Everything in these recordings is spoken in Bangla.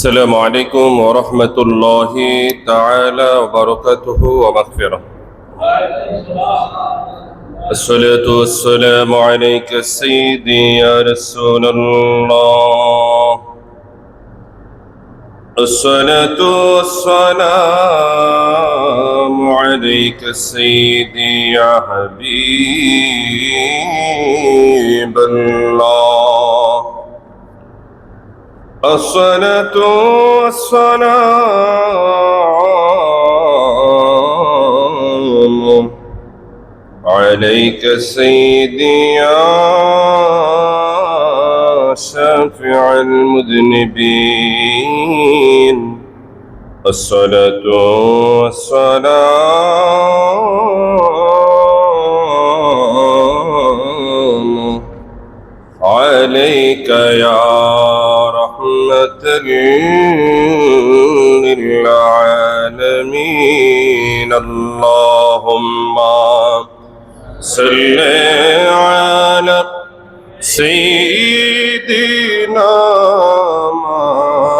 السلام عليكم ورحمة الله تعالى وبركاته ومغفرة. الصلاة والسلام عليك سيدي يا رسول الله. الصلاة والسلام عليك سيدي يا حبيب الله. الصلاة والسلام عليك سيدي يا شافع المذنبين. الصلاة والسلام عليك يا رحمة للعالمين. اللهم صل على سيدنا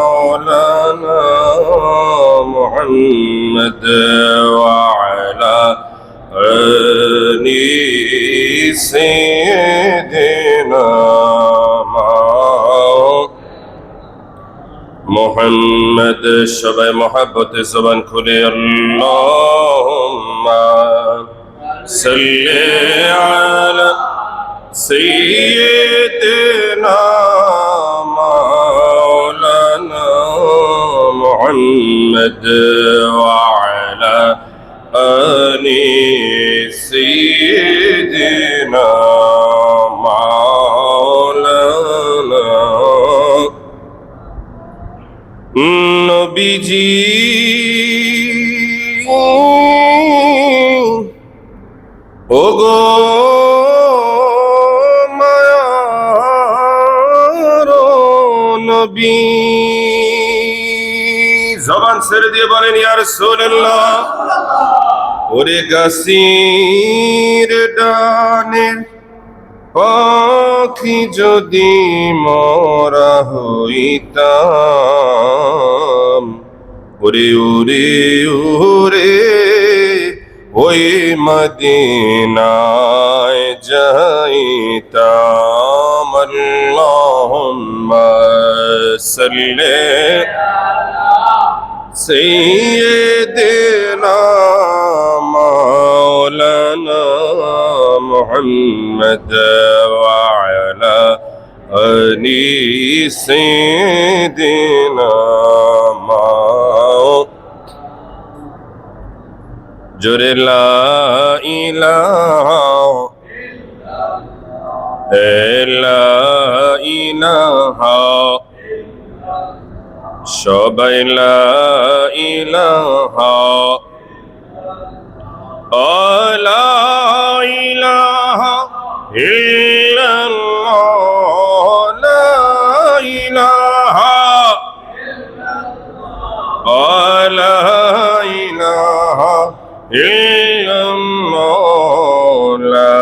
مولانا محمد وعلى آل سيدنا محمد. সবাই মহব্বতে জবান খুলে আল্লাহুম্মা সাল্লি আলা সাইয়্যিদিনা মাওলানা মুহাম্মদ ওয়া আলা আলি সাইয়্যিদিনা মাওলানা নবীজি ওগো মায়ার নবী, জবান ছেড়ে দিয়ে বলেন ইয়া রাসূলুল্লাহ। ওরে গাছের ডানে পাখি যদি মরা হইতাম, ওরে ওরে ওরে ওই মদিনায় যাইতাম। আল্লাহুম্মা সাল্লি সাইয়্যিদিনা মাওলানা মুহাম্মদ ওয়া আলা আলি সাইয়্যিদিনা জোরে লা ইলাহা ইল্লাল্লাহ, সবাই লা ইলাহা লা ইলাহা ইল্লাল্লাহ, লা ইলাহা লা ইলাহা ইল্লাল্লাহ, লা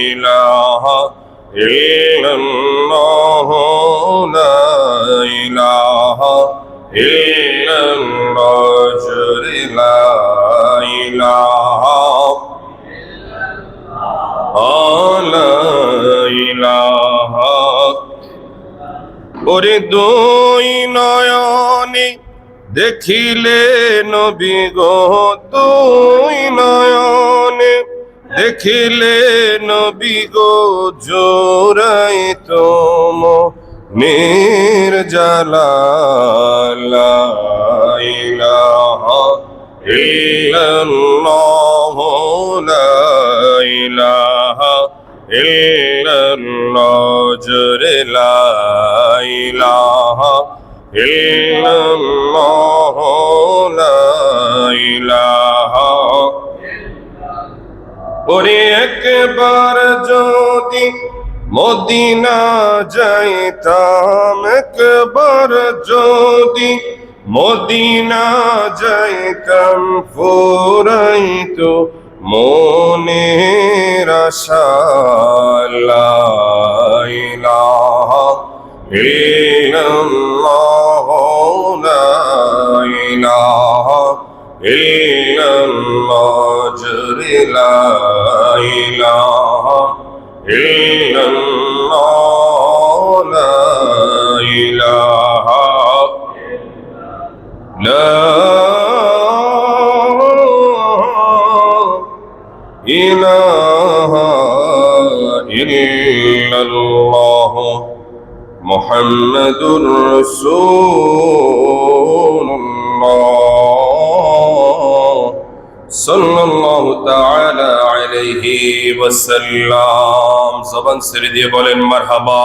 ইলাহা ইল্লাল্লাহ, লা ইলাহা ইল্লাল্লাহ, জোরে লা ইলাহা লা ইলাহা। ওরে দুই নয়নে দেখিলে নবী গো, দুই নয়নে দেখিলে নবী গো, জোড়াই তোম নির্জালা। লা ইলাহা ইল্লাল্লাহ, লা ইলাহা ইল্লাল্লাহ, জোরে লা ইলাহা ইল্লাল্লাহ, লা ইলাহা। ওরে একবার যদি মদিনা যাইতাম, একবার যদি মদিনা যাইতাম, ফুরাইতো মনের আশা। লা ইলাহা ইল্লাল্লাহ لا إله إلا الله لا إله لا إله إلا الله محمد رسول الله صلى الله تعالى عليه وسلم زبان سے দিয়ে বলেন মারহাবা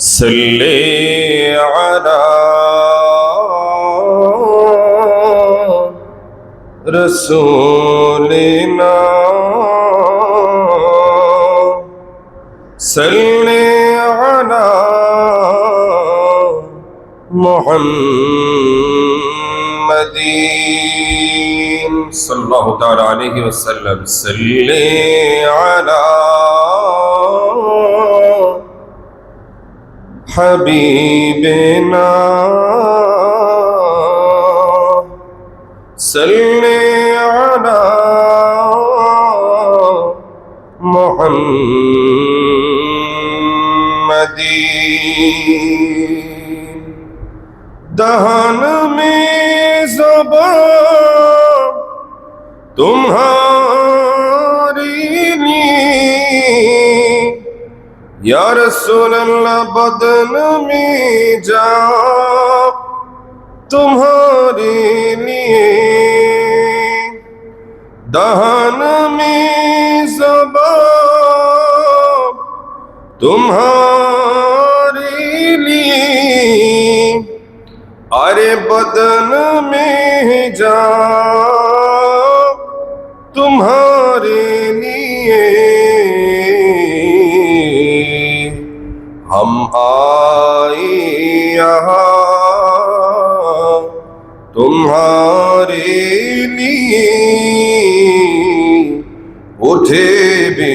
صلی علی رسولنا صلی علی محمد صلی اللہ تعالی علیہ وسلم صلی علی حبیبنا صلی علی محمد دہن میں زبان تمہاری لی یا رسول اللہ بدن میں جا تمہارے لیے دہن میں زبان تمہارے لیے ارے بدن میں جا تمہارے لیے ہم آئے یہاں تمہارے لیے اٹھے بھی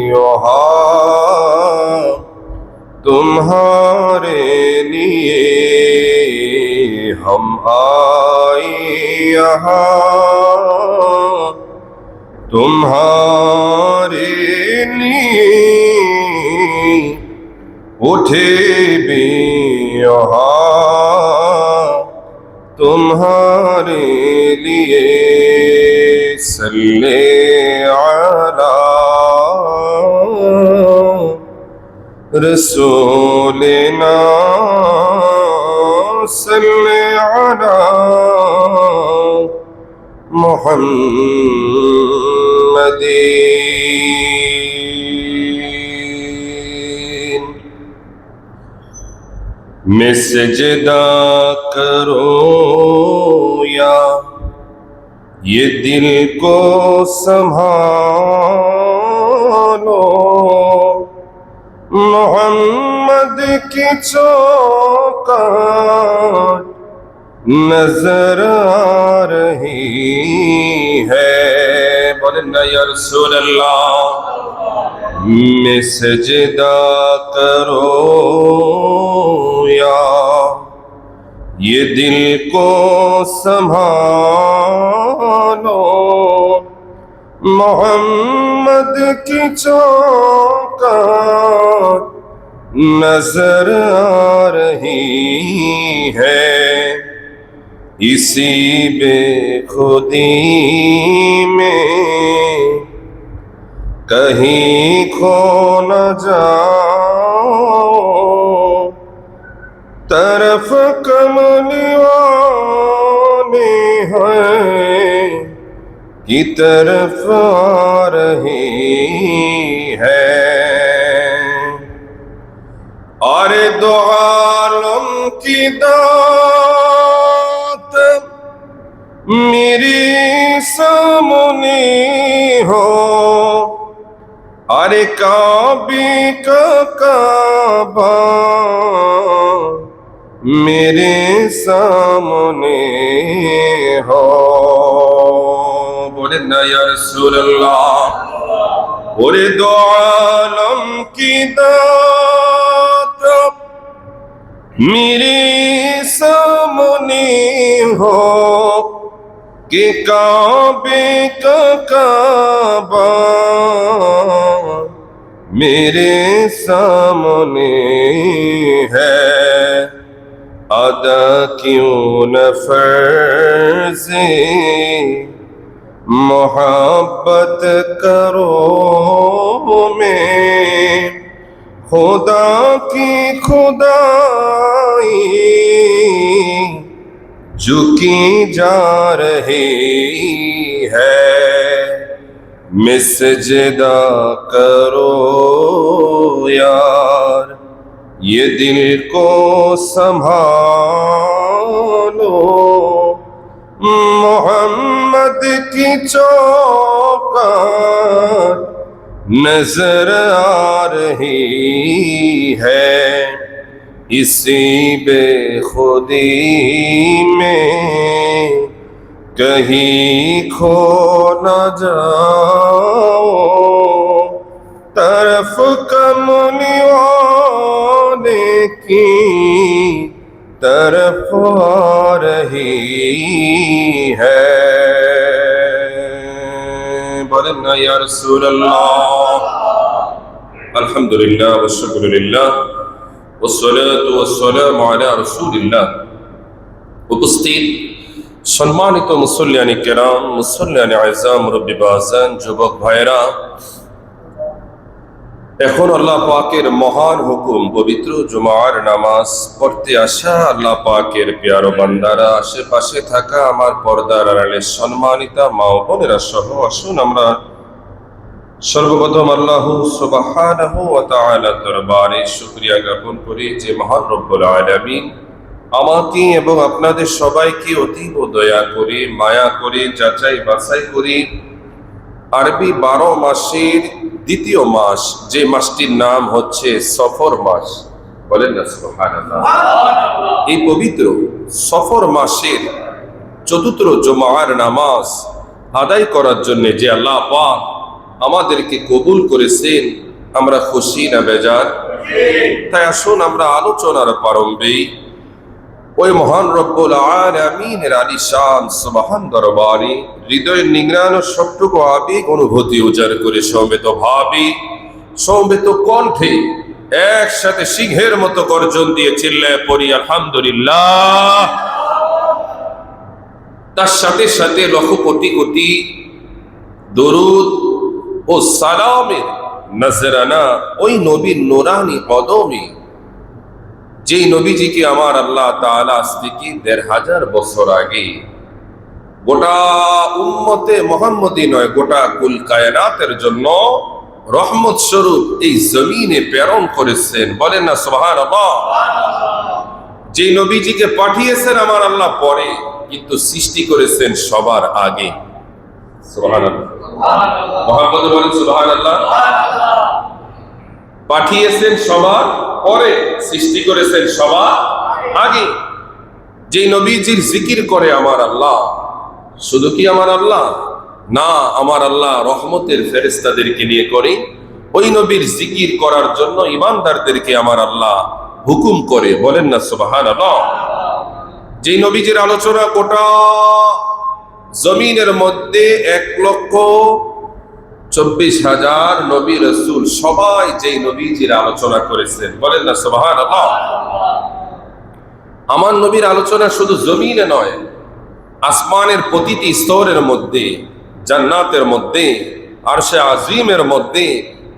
یہاں تمہارے لیے ہم آئے یہاں تمہارے لیے اٹھے بھی یہاں تمہارے لیے صلی علی رسولنا صلی علی محمد میں سجدہ کرو یا یہ دل کو سنبھالو محمد کی چوکاٹ نظر آ رہی ہے بولنا یا رسول اللہ میں سجدہ کرو یا یہ دل کو سنبھالو محمد کی چوکاٹ نظر آ رہی ہے اسی بے خودی میں کہیں کھو نہ جاؤ طرف کملی والے ہیں کی طرف آ رہی ہے اور دو عالم کی دات میری سامنے ہو ارے کعبے کا کعبہ میرے سامنے ہو بولے نا یا رسول اللہ اور دو عالم کی دات میرے سامنے ہو कि काबे का काबा मेरे सामने है, अदा क्यों न फर्ज़े मोहब्बत करो में, खुदा की खुदाई झुकी जा रही है, मिसजदा करो यार, ये दिल को संभालो, मोहम्मद की चौखट नजर आ रही है, इसी बेखुदी में कहीं खो न जाओ, तरफ कमली वाले की तरफ आ रही है। बोलें ना या रसूल अल्लाह। अल्हम्दुलिल्लाह व शुक्रुलिल्लाह वस्सलातु वस्सलामु अला रसूलिल्लाह। उपस्थित সম্মানিত মুসল্লিয়ানি কেরাম, মুসল্লিয়ানি আযম, মুরব্বি বাজান, যুবক ভাইরা, এখন আল্লাহ পাকের মহান হুকুম পবিত্র জুমার নামাজ পড়তে আসা আল্লাহ পাকের প্রিয় বান্দারা, আশেপাশে থাকা আমার পর্দার আড়ালে সম্মানিতা মা ও বোনেরা সহ আসুন আমরা সর্বপ্রথম আল্লাহ সুবহানাহু ওয়া তাআলার দরবারে শুকরিয়া জ্ঞাপন করি যে মহান রব্বুল আলামিন আমাকে এবং আপনাদের সবাইকে অতীব দয়া করে, মায়া করে, যাচাই বাছাই করে আরবি 12 মাসের দ্বিতীয় মাস, যে মাসটির নাম হচ্ছে সফর মাস, বলেন না সুবহানাল্লাহ, এই পবিত্র সফর মাসের চতুর্থ জুমার নামাজ আদায় করার জন্য যে আল্লাহ পাক আমাদেরকে কবুল করেছেন, আমরা খুশি না বেজার? তাই আসুন আমরা আলোচনার প্রারম্ভে ওই মহান রব্বুল আলামিনের আলিশান সুবহান দরবারে হৃদয়ের নিংড়ানো সবটুকু আবেগ অনুভূতি উজাড় করে সমবেত ভাবে, সমবেত কণ্ঠে একসাথে সিংহের মতো গর্জন দিয়ে চিল্লায় পড়ি আলহামদুলিল্লাহ। তার সাথে সাথে লক্ষ কোটি কোটি দরুদ ও সালামের নজরানা ওই নবীর নুরানি কদমে, যেই নবীজিকে আমার আল্লাহ তাআলা আজ থেকে ১৫০০ বছর আগে গোটা উম্মতে মুহাম্মদী নয়, গোটা কুল কায়নাতের জন্য রহমত স্বরূপ এই জমিনে প্রেরণ করেছেন। বলেন না সুবহানাল্লাহ। যেই নবীজিকে পাঠিয়েছেন আমার আল্লাহ পরে, কিন্তু সৃষ্টি করেছেন সবার আগে। সুবহানাল্লাহ। মুহাম্মদ বলেন সুবহানাল্লাহ। পাঠিয়েছেন সবার পরে, সৃষ্টি করেছেন সবার আগে। যে নবীজির জিকির করে আমার আল্লাহ, শুধু কি আমার আল্লাহ না, আমার আল্লাহ রহমতের ফেরেশতাদেরকে নিয়ে করে ওই নবীর জিকির করার জন্য ইমানদারদেরকে আমার আল্লাহ হুকুম করে। বলেন না সুবহানাল্লাহ। যে নবীজির আলোচনা গোটা জমিনের মধ্যে ১,২৪,০০০ নবী রাসূল সবাই যেই নবীজির আলোচনা করেছেন। বলেন না সুবহানাল্লাহ। আমার নবীর আলোচনা শুধু জমিনে নয়, আসমানের প্রতিটি স্তরের মধ্যে, জান্নাতের মধ্যে, আরশে আজিমের মধ্যে,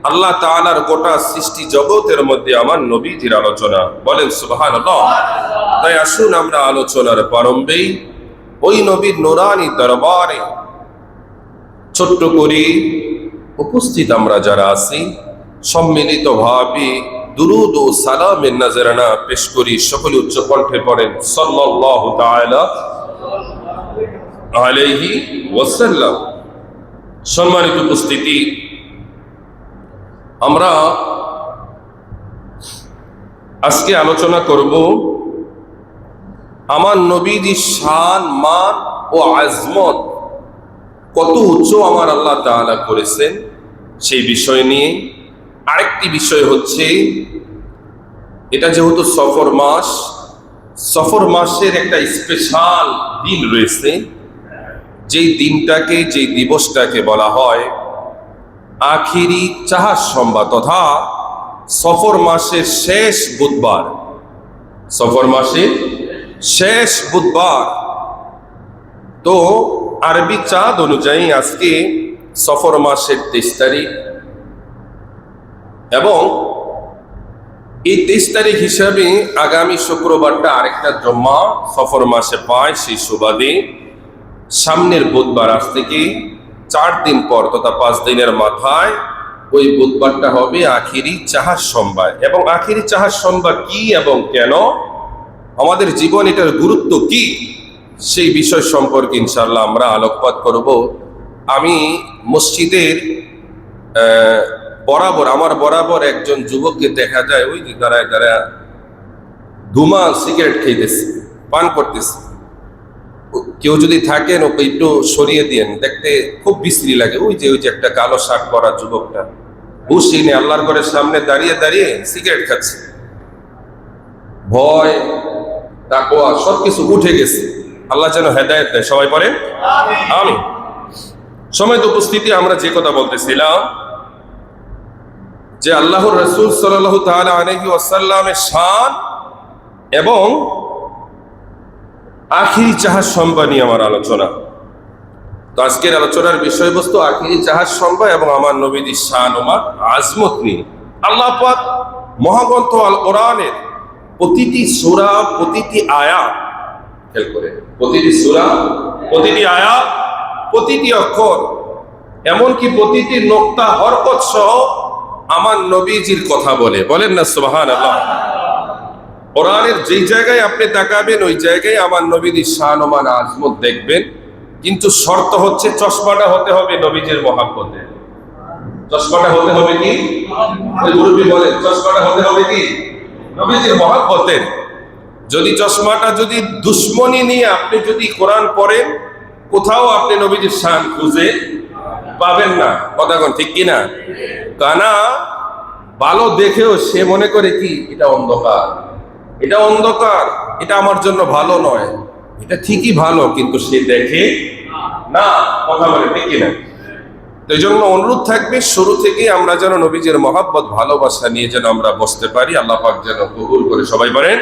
আল্লাহ তাআলার গোটা সৃষ্টি জগতের মধ্যে আমার নবীজির আলোচনা। বলেন সুবহানাল্লাহ। তাই আসুন আমরা আলোচনার প্রারম্ভে ওই নবীর নুরানি দরবারে ছোট্ট করে উপস্থিত আমরা যারা আছি সম্মিলিত ভাবে দুরুদ ও সালামের নজরানা পেশ করি। সকলে উচ্চ কণ্ঠে পড়েন সাল্লাল্লাহু তাআলা আলাইহি ওয়াসাল্লাম। সম্মানিত উপস্থিতি, আমরা আজকে আলোচনা করব আমার নবীজির শান, মান ও আজমত কত উচ্চ আমার আল্লাহ তাআলা করেছেন সেই বিষয় নিয়ে। আরেকটি বিষয় হচ্ছে, এটা যেহেতু সফর মাস, সফর মাসের একটা স্পেশাল দিন রয়েছে। যেই দিনটাকে, যেই দিবসটাকে বলা হয় আখিরি চাহার সম্বা তথা সফর মাসের শেষ বুধবার। সফর মাসের শেষ বুধবার। তো আরবি চাঁদ অনুযায়ী আজকে সফর মাসের 23 তারিখ, এবং এই 23 তারিখ হিসাবে আগামী শুক্রবারটা আরেকটা জম্মা সফর মাসে পায়। সেই সুবাদে সামনের বুধবার, আজ থেকে 4 দিন পর তথা 5 দিনের মাথায় ওই বুধবারটা হবে আখিরি চাহার সম্বা। এবং আখিরি চাহার সম্বা কি এবং কেন, আমাদের জীবন এটার গুরুত্ব কি, সেই বিষয় সম্পর্কে ইনশাআল্লাহ আমরা আলোকপাত করব। আমি মসজিদের আমার বরাবর একজন যুবককে দেখা যায় ওই যে দাঁড়ায় দাঁড়ায় ধুমা সিগারেট খেতেছে, পান করতেছে। কেউ যদি থাকেন ওকে একটু সরিয়ে দিয়েন, দেখতে খুব বিশ্রী লাগে। ওই যে একটা কালো শার্ট পরা যুবকটা হুশিনে আল্লাহর ঘরের সামনে দাঁড়িয়ে দাঁড়িয়ে সিগারেট খাচ্ছে। ভয় তাকওয়া সবকিছু উঠে গেছে। আল্লাহ যেন হেদায়েত দেয়। সবাই বলেন আমিন। সময় তো উপস্থিতি, আমরা যে কথা বলতেছিলাম যে আল্লাহর রাসূল সাল্লাল্লাহু তাআলা আলাইহি ওয়াসাল্লামের শান এবং আখিরি চাহার সম্বা নিয়ে আমার আলোচনা। তো আজকের আলোচনার বিষয়বস্তু আখিরি চাহার সম্বা এবং আমার নবীজির শান ও আজমত নিয়ে। আল্লাহ পাক মহাগ্রন্থ আল কোরআনের প্রতিটি সূরা, প্রতিটি আয়াত, খেয়াল করে প্রতিটি সূরা, প্রতিটি আয়াত, প্রতিটি অক্ষর, এমনকি প্রতিটি নোক্তা হরকত সহ আমার নবীজির কথা বলে। বলেন না সুবহানাল্লাহ। কোরআনের যেই জায়গায় আপনি তাকাবেন ওই জায়গায় আমার নবীজির শান ও আজমত দেখবেন। কিন্তু শর্ত হচ্ছে চশমাটা হতে হবে নবীজির মহব্বতে। চশমাটা হতে হবে কি? ওই মুরব্বি বলেন চশমাটা হতে হবে কি? নবীজির মহব্বতের। যদি চশমাটা যদি দুশ্মনী নিয়ে আপনি যদি কোরআন পড়েন, কোথাও আপনি নবীজির শান খুঁজে পাবেন না। কথা কোন ঠিক কিনা? কানা ভালো দেখেও সে মনে করে কি এটা অন্ধকার, এটা অন্ধকার, এটা আমার জন্য ভালো নয়। এটা ঠিকই ভালো, কিন্তু সে দেখে না। কথা বলে ঠিক কিনা? তো এই জন্য অনুরোধ থাকবে শুরু থেকে আমরা যেন নবীজির মহব্বত, ভালোবাসা নিয়ে যেন আমরা বসতে পারি। আল্লাহ পাক যেন কবুল করে। সবাই বলেন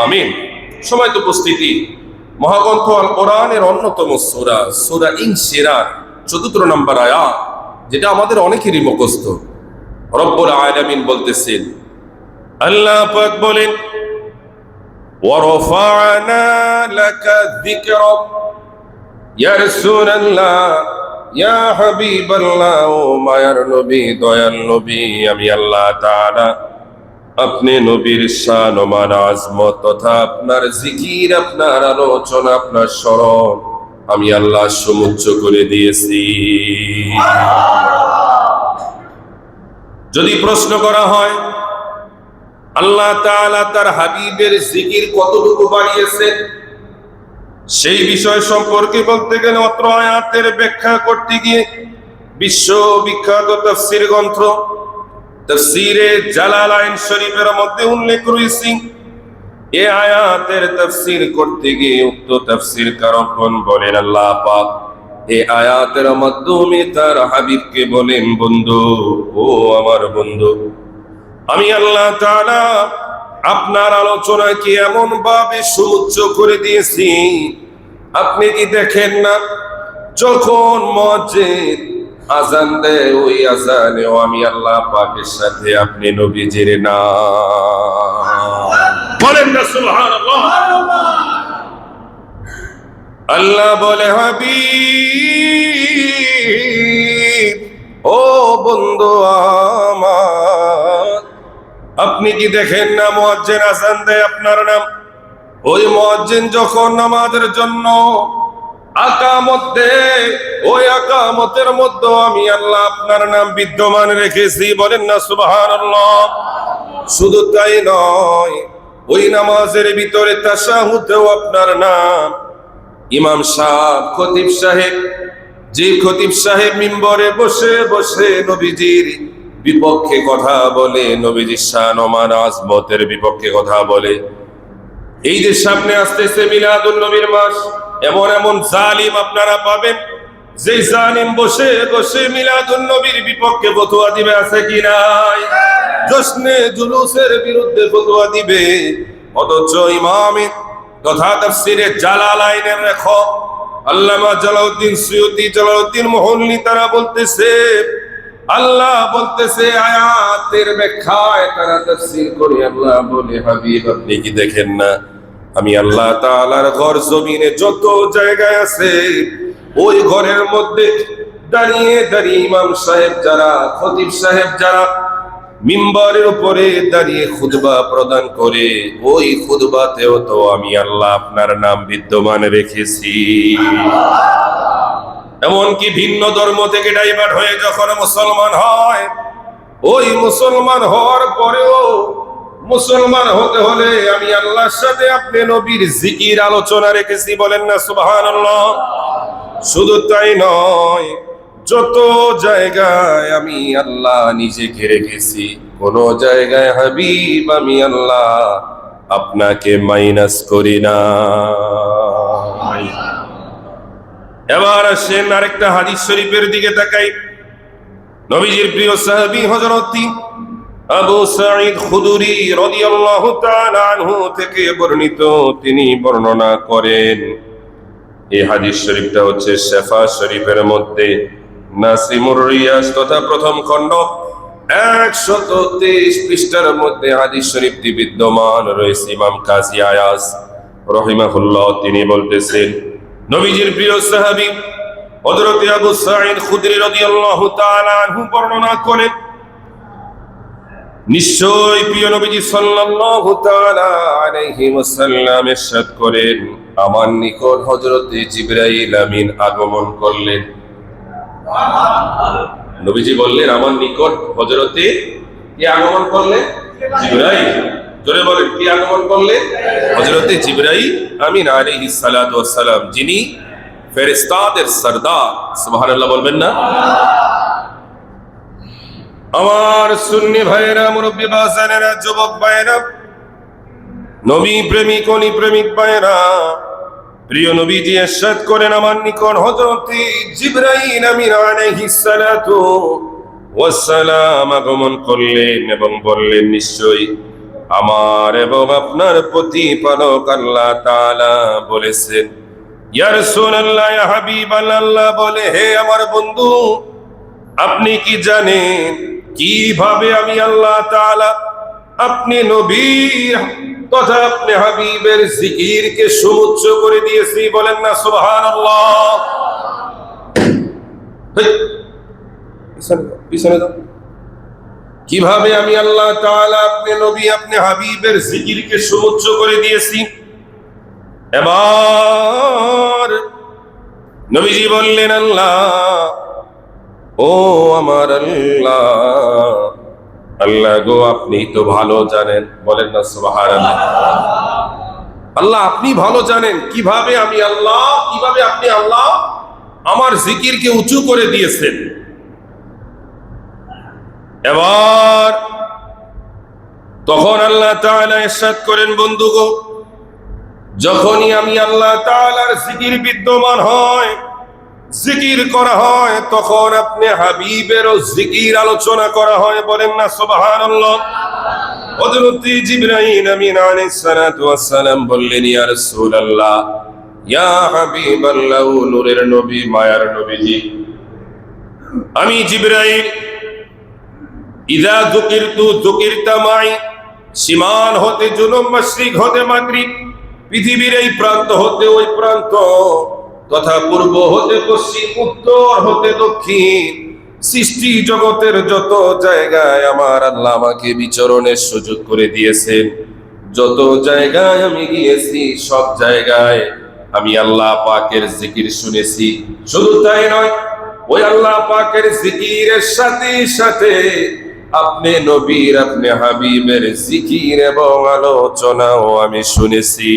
আমিন। সময় তো উপস্থিতি, মহাগ্রন্থ আল কোরআনের অন্যতম সূরা, সূরা ইনশিরাহ 14 নম্বর আয়াত, যেটা আমাদের অনেকেরই মুখস্থ। রব্বুল আলামিন বলতেছেন, আল্লাহ পাক বলেন ওয়ারফা'না লাকা যিকরাক ইয়া রাসূলুল্লাহ, ইয়া হাবিবাল্লাহ, ও মায়ার নবী, দয়াল নবী, আমি আল্লাহ তাআলা আপনি নবীর শান ও মান আজমত তথা আপনার জিকির, আপনার আলোচনা, আপনার স্মরণ আমি আল্লাহ সমুচ্চ করে দিয়েছি। যদি প্রশ্ন করা হয় আল্লাহ তাআলা তার হাবিবের জিকির কতটুকু বাড়িয়েছেন, সেই বিষয় সম্পর্কে বলতে গেলে অত্র আয়াতের ব্যাখ্যা করতে গিয়ে বিশ্ব বিখ্যাত তাফসীর গ্রন্থ তাফসীরে জালালাইন শরীফের মধ্যে উল্লেখ রয়েছে। এই আয়াতের তাফসীর করতে গিয়ে উক্ত তাফসীর কারকগণ বলেন আল্লাহ পাক এই আয়াতের মাধ্যমে তার হাবিবকে বলেন, বন্ধু, ও আমার বন্ধু, আমি আল্লাহ তাআলা আপনার আলোচনাকে এমন ভাবে সুউচ্চ করে দিয়েছি, আপনি কি দেখেন না যখন মুয়াজ্জিন আযান দেয় ওই আযানেও আমি আল্লাহ পাকের সাথে আপনি নবীজির নাম বলেন না সুবহানাল্লাহ। আল্লাহ বলে, হাবিব, ও বন্ধু আমার, আপনি কি দেখেন না মুয়াজ্জিন আযান দেয় আপনার নাম, ওই মুয়াজ্জিন যখন নামাজের জন্য আকামত দেয় ওই আকামতের মধ্যে আমি আল্লাহ আপনার নাম বিদ্যমান রেখেছি। বলেন না সুবহানাল্লাহ। শুধু তাই নয়, ওই নামাজের ভিতরে তাশাহুদেও আপনার নাম। ইমাম সাহেব, খতিব সাহেব, যে খতিব সাহেব মিম্বরে বসে বসে নবীজির বিপক্ষে কথা বলে, নবীজির শান ও মান আজমতের বিপক্ষে কথা বলে। এই যে সামনে আসতেছে মিলাদুন নবীর মাস, এমন এমন জালিম আপনারা পাবেন, যে জালিম বসে বসে মিলাদুন নবীর বিপক্ষে ফতোয়া দিবে, আছে কি নাই? জশ্নে জুলুসের বিরুদ্ধে ফতোয়া দিবে। অথচ ইমামে তথা তাফসিরে জালালাইনের লেখক আল্লামা জালাউদ্দিন সুয়ুতী, জালাউদ্দিন মুহল্লি তারা বলতেছে, আল্লাহ বলতেছে আয়াতের ব্যাখ্যায় তারা তাফসীর করে আল্লাহ বলে, হাবিব আপনি কি দেখেন না আমি আল্লাহ তাআলার ঘর জমিনে যত জায়গায় আছে ওই ঘরের মধ্যে দাঁড়িয়ে দাঁড়িয়ে ইমাম সাহেব যারা, খতিব সাহেব যারা মিম্বরের উপরে দাঁড়িয়ে খুতবা প্রদান করে, ওই খুতবাতেও তো আমি আল্লাহ আপনার নাম বিদ্যমান রেখেছি। এমনকি ভিন্ন ধর্ম থেকে ডাইভার্ট হয়ে যখন মুসলমান হয়, ওই মুসলমান হওয়ার পরেও মুসলমান হতে হলে আমি আল্লাহর সাথে আপনি নবীর জিকির আলোচনা রেখেছি, বলেন না সুবহানাল্লাহ। শুধু তাই নয়, যত জায়গায় আমি আল্লাহ নিজেকে রেখেছি, কোন জায়গায় হাবিব আমি আল্লাহ আপনাকে মাইনাস করি না। এবার আসেন আরেকটা হাদিস শরীফের দিকে তাকাই। নবীজির প্রিয় সাহাবী হযরত আবু সাঈদ খুদরি রাদিয়াল্লাহু তাআলা আনহু থেকে বর্ণিত, তিনি বর্ণনা করেন, এই হাদিস শরীফটা হচ্ছে শেফা শরীফের মধ্যে নাসিমুর রিয়াজ তথা প্রথম খণ্ড 123 পৃষ্ঠার মধ্যে হাদিস শরীফটি বিদ্যমান রয়েছে। ইমাম কাজী আয়াজ রাহিমাহুল্লাহ তিনি বলতেছেন, নবীজির প্রিয় সাহাবী হযরত আবু সাঈদ খুদরি রাদিয়াল্লাহু তাআলা আনহু বর্ণনা করেন, নিশ্চয় প্রিয় নবীজি সাল্লাল্লাহু তাআলা আলাইহি ওয়াসাল্লাম ইরশাদ করেন, আমার নিকট হযরতে জিবরাইল আমিন আগমন করলেন। নবীজি বললেন, আমার নিকট হযরতে কে আগমন করলেন? জিবরাইল। জোরে বলেন, কি আগমন করলেন? হযরতে জিবরাইল আমিন আলাইহিস সালাতু ওয়াস সালাম, যিনি ফেরেশতাদের সরদার। সুবহানাল্লাহ বলবেন না? আমার সুন্নি ভাইয়েরা, মুরব্বী বাজানেরা, যুবক ভাইয়েরা, নবী প্রেমিক অলি প্রেমিক ভাইয়েরা, প্রিয় নবীজি ইরশাদ করেন, আমার নিকট হযরতে জিবরাইল আমিন আলাইহিস সালাতু ওয়াস সালাম আগমন করলেন এবং বললেন, নিশ্চয়ই আমার এবং আপনার প্রতিপালক আল্লাহ তাআলা বলেছেন, ইয়া রাসূলুল্লাহ, ইয়া হাবিবাল্লাহ, বলে, হে আমার বন্ধু, আপনি কি জানেন কিভাবে আমি আল্লাহ তাআলা আপনি নবীর তথা আপনি হাবিবের জিকিরকে সমুচ্চ করে দিয়েছি, বলেন না সুবহানাল্লাহ। পিছনে দাও। কিভাবে আমি আল্লাহ তাআলা আপনি নবী আপনি হাবিবের জিকিরকে সমুচ্চ করে দিয়েছি। এবার নবীজি বললেন, আল্লাহ, ও আমার আল্লাহ, আল্লাহ গো, আপনি তো ভালো জানেন, বলেন না সুবহানাল্লাহ। আল্লাহ আপনি ভালো জানেন কিভাবে আমি আল্লাহ, কিভাবে আপনি আল্লাহ আমার জিকিরকে উঁচু করে দিয়েছেন। এবার তখন আল্লাহ তাআলা ইরশাদ করেন, বন্ধু গো, যখনই আমি আল্লাহ তাআলার জিকির বিদ্যমান হয়, জিকির করা হয়, তখন আপনি হাবিবেরও জিকির আলোচনা করা হয়, বলেন না সুবহানাল্লাহ। হযরত জিবরাইল আমিন আলাইহিস সালাতু ওয়াস সালাম বললেন, ইয়া রাসূলুল্লাহ, ইয়া হাবিবাল্লাহ, নূরের নবী, মায়ার নবীজি, আমি জিবরাইল ইযা যুকিরতু যুকিরতা মাই, সীমান হতে জুনুব, মাশরিক হতে মাগরিব, পৃথিবীর এই প্রান্ত হতে ওই প্রান্ত, তথা পূর্ব হতে পশ্চিম, উত্তর হতে দক্ষিণ, সৃষ্টি জগতের যত জায়গায় আমার আল্লাহ আমাকে বিচরণের সুযোগ করে দিয়েছেন, যত জায়গায় আমি গিয়েছি সব জায়গায় আমি আল্লাহ পাকের জিকির শুনেছি। শুধু তাই নয়, ওই আল্লাহ পাকের জিকিরের সাথে সাথে আপনি নবীর আপনি হাবিবের জিকির এবং আলোচনাও আমি শুনেছি।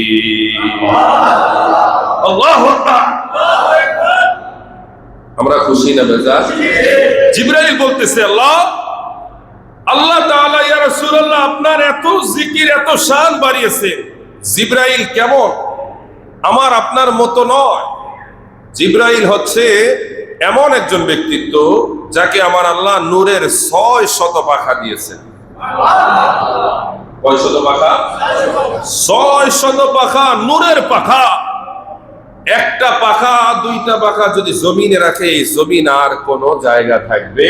আল্লাহু আকবার। আমরা খুশি না বেজার? জিবরাইল বলতেছে, আল্লাহ তাআলা, ইয়া রাসূলুল্লাহ, আপনার এত জিকির, এত শান বাড়িয়েছে। জিবরাইল কেমন? আমার আপনার মতো নয়। জিব্রাইল হচ্ছে এমন একজন ব্যক্তিত্ব যাকে আমার আল্লাহ নূরের 600 পাখা দিয়েছেন। কয় শত পাখা? 600 পাখা, নূরের পাখা। একটা পাখা দুইটা পাখা যদি জমিনে রাখে, এই জমিন আর কোন জায়গা থাকবে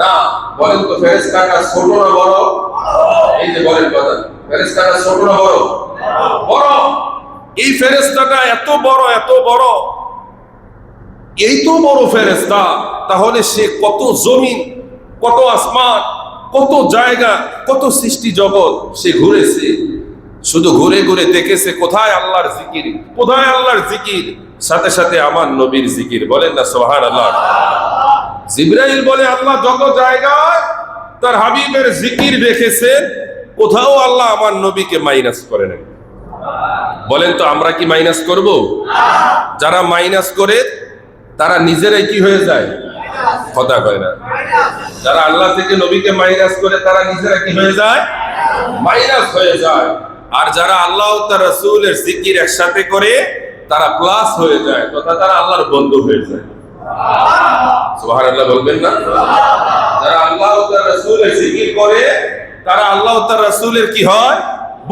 না। বলেন তো ফেরেশতাটা ছোট না বড়? এই যে বলেন কথা, ফেরেশতাটা ছোট না বড়? বড়। এই ফেরেশতাটা এত বড়, এত বড়, এই তো বড় ফেরেশতা, তাহলে সে কত জমিন, কত আসমান, কত জায়গা, কত সৃষ্টি জগৎ সে ঘুরেছে। শুধু ঘুরে ঘুরে দেখেছে কোথায় আল্লাহর জিকির, কোথায় আল্লাহর জিকির, সাথে সাথে আমার নবীর জিকির। বলেন না সুবহানাল্লাহ। জিবরাইল বলে আল্লাহ যত জায়গায় তার হাবিবের জিকির রেখেছেন, কোথাও আল্লাহ আমার নবীকে মাইনাস করে নাই। বলেন তো আমরা কি মাইনাস করব? যারা মাইনাস করে তারা নিজেরাই কি হয়ে যায়? কথা কয় না। যারা আল্লাহ থেকে নবীকে মাইনাস করে তারা নিজেরা কি হয়ে যায়? মাইনাস হয়ে যায়। আর যারা আল্লাহ ও তার রাসূলের জিকির একসাথে করে তারা প্লাস হয়ে যায়, তথা তারা আল্লাহর বন্ধু হয়ে যায়। সুবহানাল্লাহ বলবেন না? যারা আল্লাহ ও তার রাসূলের জিকির করে তারা আল্লাহ ও তার রাসূলের কি হয়?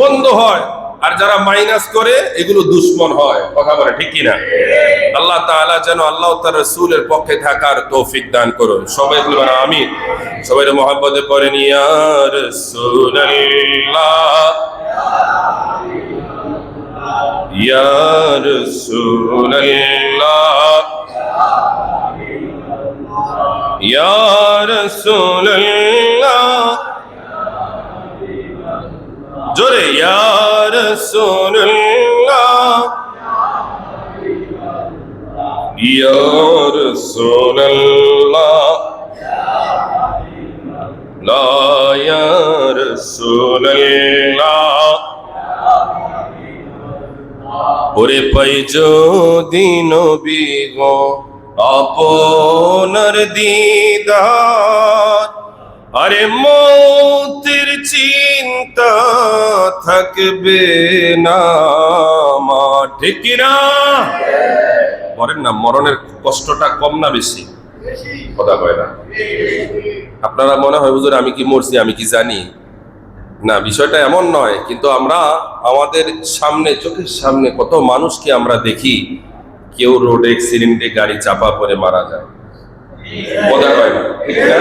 বন্ধু হয়। আর যারা মাইনাস করে এগুলো দুশমন হয়। কথা বলে ঠিক কি না? আল্লাহ তাআলা যেন আল্লাহ ও তার রাসূলের পক্ষে থাকার তৌফিক দান করুন। সবাই বলবেন আমিন। সবাই মহব্বতে পড়েন ইয়া রাসূলুল্লাহ, ইয়া রাসূলুল্লাহ, ইয়া রাসূলুল্লাহ, জোরে ইয়া রাসূলুল্লাহ, ইয়া রাসূলুল্লাহ, লা ইয়া রাসূলুল্লাহ। ওরে পাই যদি নবী গো আপনার দিদার, আরে মৌতের চিন্তা থাকবে না মা। ঠিক কিনা বলেন না? মরণের কষ্টটা কম না বেশি? কথা কয় না। আপনারা মনে হয় হুজুর আমি কি মরছি আমি কি জানি না, বিষয়টা এমন নয়। কিন্তু আমরা আমাদের সামনে, চোখের সামনে কত মানুষকে আমরা দেখি, কেউ রোড অ্যাক্সিডেন্টে গাড়ি চাপা পড়ে মারা যায়। কথা কয় না? ঠিক না?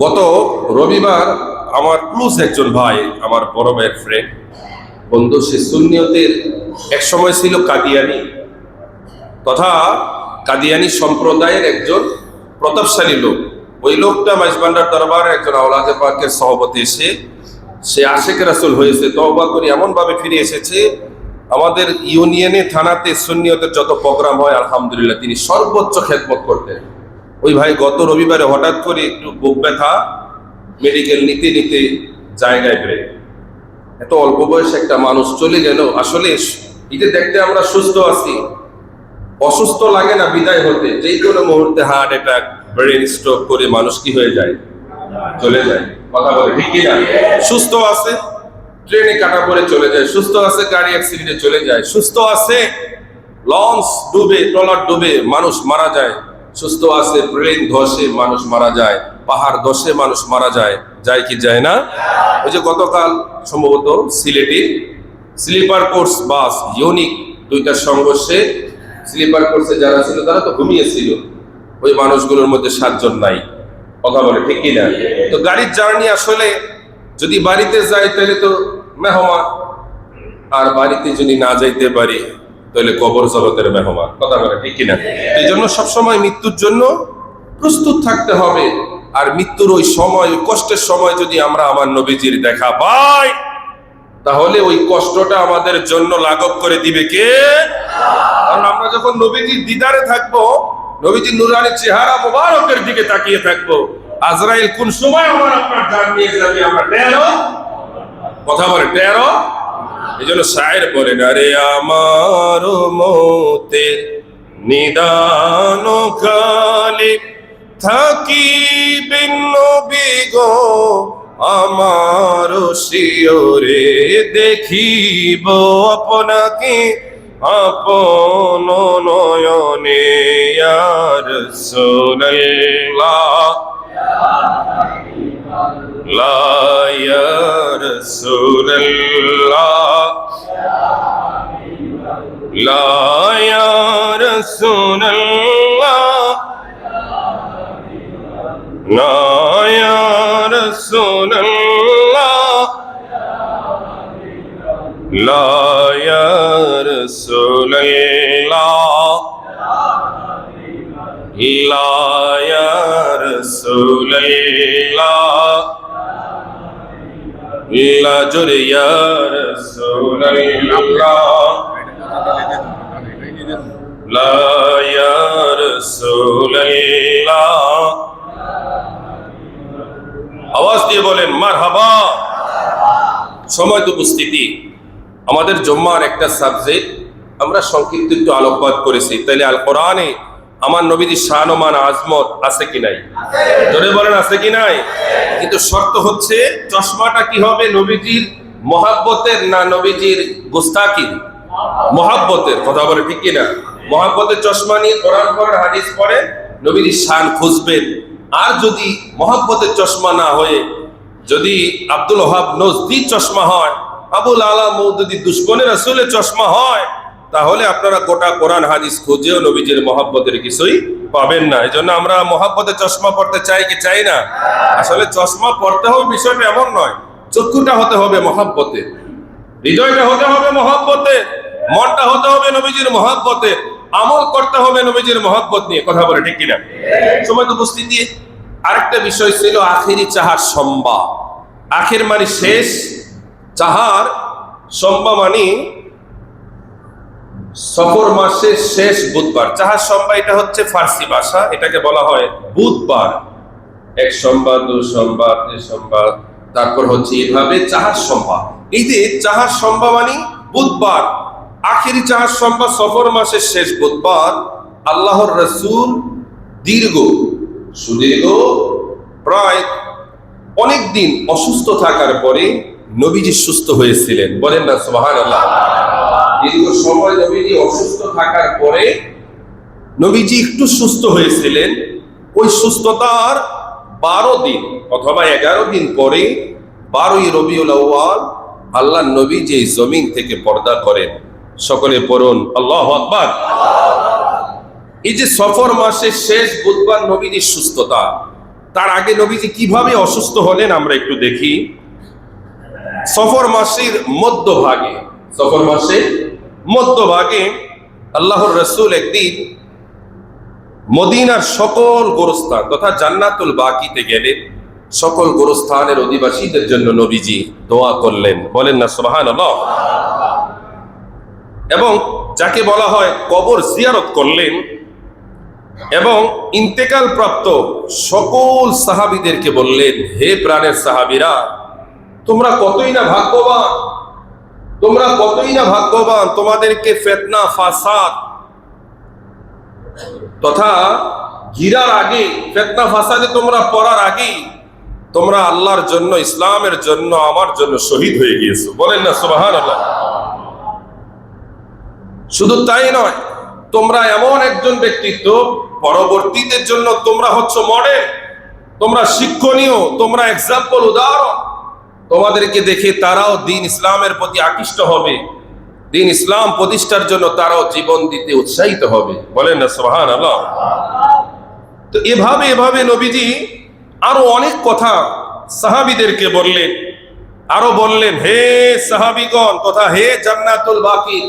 গত রবিবার আমার ক্লোজ একজন ভাই, আমার বড় ভাইয়ের ফ্রেন্ড, বন্ধু, সে সুন্নিয়তের এক সময় ছিল কাদিয়ানি, তথা কাদিয়ানি সম্প্রদায়ের একজন প্রতাপশালী লোক। ওই লোকটা মাইজবান্ডার দরবারে একজন আওলাদে পাকের সভাপতি এসে সে আশেক রাসূল হয়েছে, তওবা করে এমন ভাবে ফিরে এসেছে। আমাদের ইউনিয়নে, থানাতে সুন্নিয়তের যত প্রোগ্রাম হয় আলহামদুলিল্লাহ তিনি সর্বোচ্চ খেদমত করতেন। ওই ভাই গত রবিবারে হঠাৎ করে একটু বুক ব্যথা, মেডিকেল নিতে নিতে জায়গায় ব্রেক। এত অল্প বয়সে একটা মানুষ চলে গেল। আসলে এটা দেখতে আমরা সুস্থ আছি, অসুস্থ লাগে না বিদায় হতে। যেই কোনো মুহূর্তে হার্ট অ্যাটাক, ব্রেন স্ট্রোক করে মানুষ কি হয়ে যায়? চলে যায়। কথা বলে ঠিক কিনা? সুস্থ আছে ট্রেনে কাটা পড়ে চলে যায়, সুস্থ আছে গাড়ি অ্যাক্সিডেন্টে চলে যায়, সুস্থ আছে লঞ্চ ডুবে, ট্রলার ডুবে মানুষ মারা যায়, সুস্থ আছে প্লেন ধসে মানুষ মারা যায়, পাহাড় ধসে মানুষ মারা যায়। যায় কি যায় না? ওই যে গতকাল সম্ভবত সিলেটে স্লিপার কোচ বাস ইউনিক দুইটার সংঘর্ষে স্লিপার কোচে যারা ছিল তারা তো ঘুমিয়েছিল, ওই মানুষগুলোর মধ্যে 7 জন নাই। কথা বলে ঠিক কিনা? তো গাড়ির জার্নি আসলে যদি বাড়িতে যাই তাহলে তো মেহমান, আর বাড়িতে যদি না যাইতে পারি তাহলে কবর জগতের মেহমান। কথা বলে ঠিক কিনা? এই জন্য সবসময় মৃত্যুর জন্য প্রস্তুত থাকতে হবে। আর মৃত্যুর ওই সময়, ওই কষ্টের সময় যদি আমরা আমার নবীজির দেখা পাই, তাহলে ওই কষ্টটা আমাদের জন্য লাঘব করে দিবে কে? কারণ আমরা যখন নবীজির দিদারে থাকবো, নবীজির নুরানি চেহারা মোবারকের দিকে তাকিয়ে থাকবো, আজরাইল কোন সময় আমার আপনার জান নিয়ে যাবে আমরা টেরো। কথা বলে টেরো। এই জন্য শায়ের বলেন, আরে আমার মৌতের নিদান কালে থাকিবেন নবী গো আমার শিওরে দেখিব আপনাকে আপন নয়নে ইয়া রাসূলুল্লাহ লা ইয়া রাসূলুল্লাহ লা ইয়া রাসূলুল্লাহ লা ইয়া রাসূলুল্লাহ লা ইয়া রাসূলুল্লাহ লা ইয়া রাসূলুল্লাহ লা জোরে ইয়া রাসূলুল্লাহ লা ইয়া রাসূলুল্লাহ। আওয়াজ দিয়ে বলেন মারহাবা। সময় উপস্থিতি, আমাদের জুম্মার একটা সাবজেক্ট আমরা সংক্ষিপ্ত একটু আলোকপাত করেছি। তাইলে আল কোরআনে আমার নবীজির শান ও মান আজমত আছে কি নাই? জোরে বলেন আছে কি নাই? কিন্তু শর্ত হচ্ছে চশমাটা কি হবে, নবীজির মহাব্বতের না নবীজির গুস্তাকির? মহাব্বতের। কথা বলে ঠিক কিনা? মহাব্বতের চশমা নিয়ে কোরআন পড়েন, হাদিস পড়েন, নবীজির শান খুঁজবেন। আর যদি মহাব্বতের চশমা না হয়ে যদি আব্দুল ওহাব নজদি চশমা হয়, আবুল আলা মওদুদি দুশমনে রাসূলের চশমা হয়, তাহলে আপনারা গোটা কোরআন হাদিস খুঁজেও নবীজির মহাব্বতের কিছুই পাবেন না। এই জন্য আমরা মহাব্বতের চশমা পড়তে চাই কি চাই না? আসলে চশমা পড়তে হবে বিষয়টা এমন নয়, চক্ষুটা হতে হবে মহাব্বতের, হৃদয়টা হতে হবে মহাব্বতের, মনটা হতে হবে নবীজির মহাব্বতের, আমল করতে হবে নবীজির মহাব্বত নিয়ে। কথা বলে ঠিক কিনা? সময় উপস্থিতি, আরেকটা বিষয় ছিল আখিরি চাহার সম্বা। আখির মানে শেষ, চাহার সম্বা মানে সফর মাসের শেষ বুধবার। চাহার সম্বা এটা হচ্ছে ফার্সি ভাষা, এটাকে বলা হয় বুধবার। এক সোমবার, দু সোমবার, তিন সোমবার, তারপর হচ্ছে এভাবে চাহার সম্বা। এই যে চাহার সম্বা মানে বুধবার, আখিরি চাহার সম্বা সফর মাসের শেষ বুধবার। আল্লাহর রাসূল সুদীর্ঘ প্রায় অনেক দিন অসুস্থ থাকার পরে নবীজি সুস্থ হয়েছিলেন। বলেন না সুবহানাল্লাহ। দীর্ঘ সময় নবীজি অসুস্থ থাকার পরে নবীজি একটু সুস্থ হয়েছিলেন। ওই সুস্থতার 12 দিন অথবা 11 দিন পরে 12ই রবিউল আউয়াল আল্লাহ নবী যে জমিন থেকে পর্দা করেন। সকলে পড়ুন আল্লাহু আকবার। এই যে সফর মাসের শেষ বুধবার নবীজির সুস্থতা, তার আগে নবীজি কিভাবে অসুস্থ হলেন আমরা একটু দেখি। সফর মাসের মধ্যভাগে আল্লাহর রাসূল একদিন মদিনার সকল গোরস্থান তথা জান্নাতুল বাকিতে গেলেন। সকল গোরস্থানের অধিবাসীদের জন্য নবীজি দোয়া করলেন। বলেন না সুবহানাল্লাহ। এবং যাকে বলা হয় কবর জিয়ারত করলেন এবং ইন্তেকাল প্রাপ্ত সকল সাহাবীদেরকে বললেন, হে প্রাণের সাহাবীরা, তোমরা কতই না ভাগ্যবান, তোমাদেরকে ফিতনা ফাসাদ তথা গিরার আগে, ফিতনা ফাসাদে তোমরা পড়ার আগে তোমরা আল্লাহর জন্য, ইসলামের জন্য, আমার জন্য শহীদ হয়ে গিয়েছো। বলেন না সুবহানাল্লাহ। শুধু তাই নয়, তোমরা এমন একজন ব্যক্তিত্ব, পরবর্তীদের জন্য তোমরা হচ্ছে মডেল, তোমরা শিক্ষণীয়, তোমরা এক্সাম্পল, উদাহরণ। তোমাদেরকে দেখে তারাও দ্বীন ইসলামের প্রতি আকৃষ্ট হবে, দ্বীন ইসলাম প্রতিষ্ঠার জন্য তারাও জীবন দিতে উৎসাহিত হবে। বলেন না সুবহানাল্লাহ। তো এভাবে নবীজি আরো অনেক কথা সাহাবীদেরকে বললেন। আরো বললেন, হে সাহাবীগণ তথা হে জান্নাতুল বাকি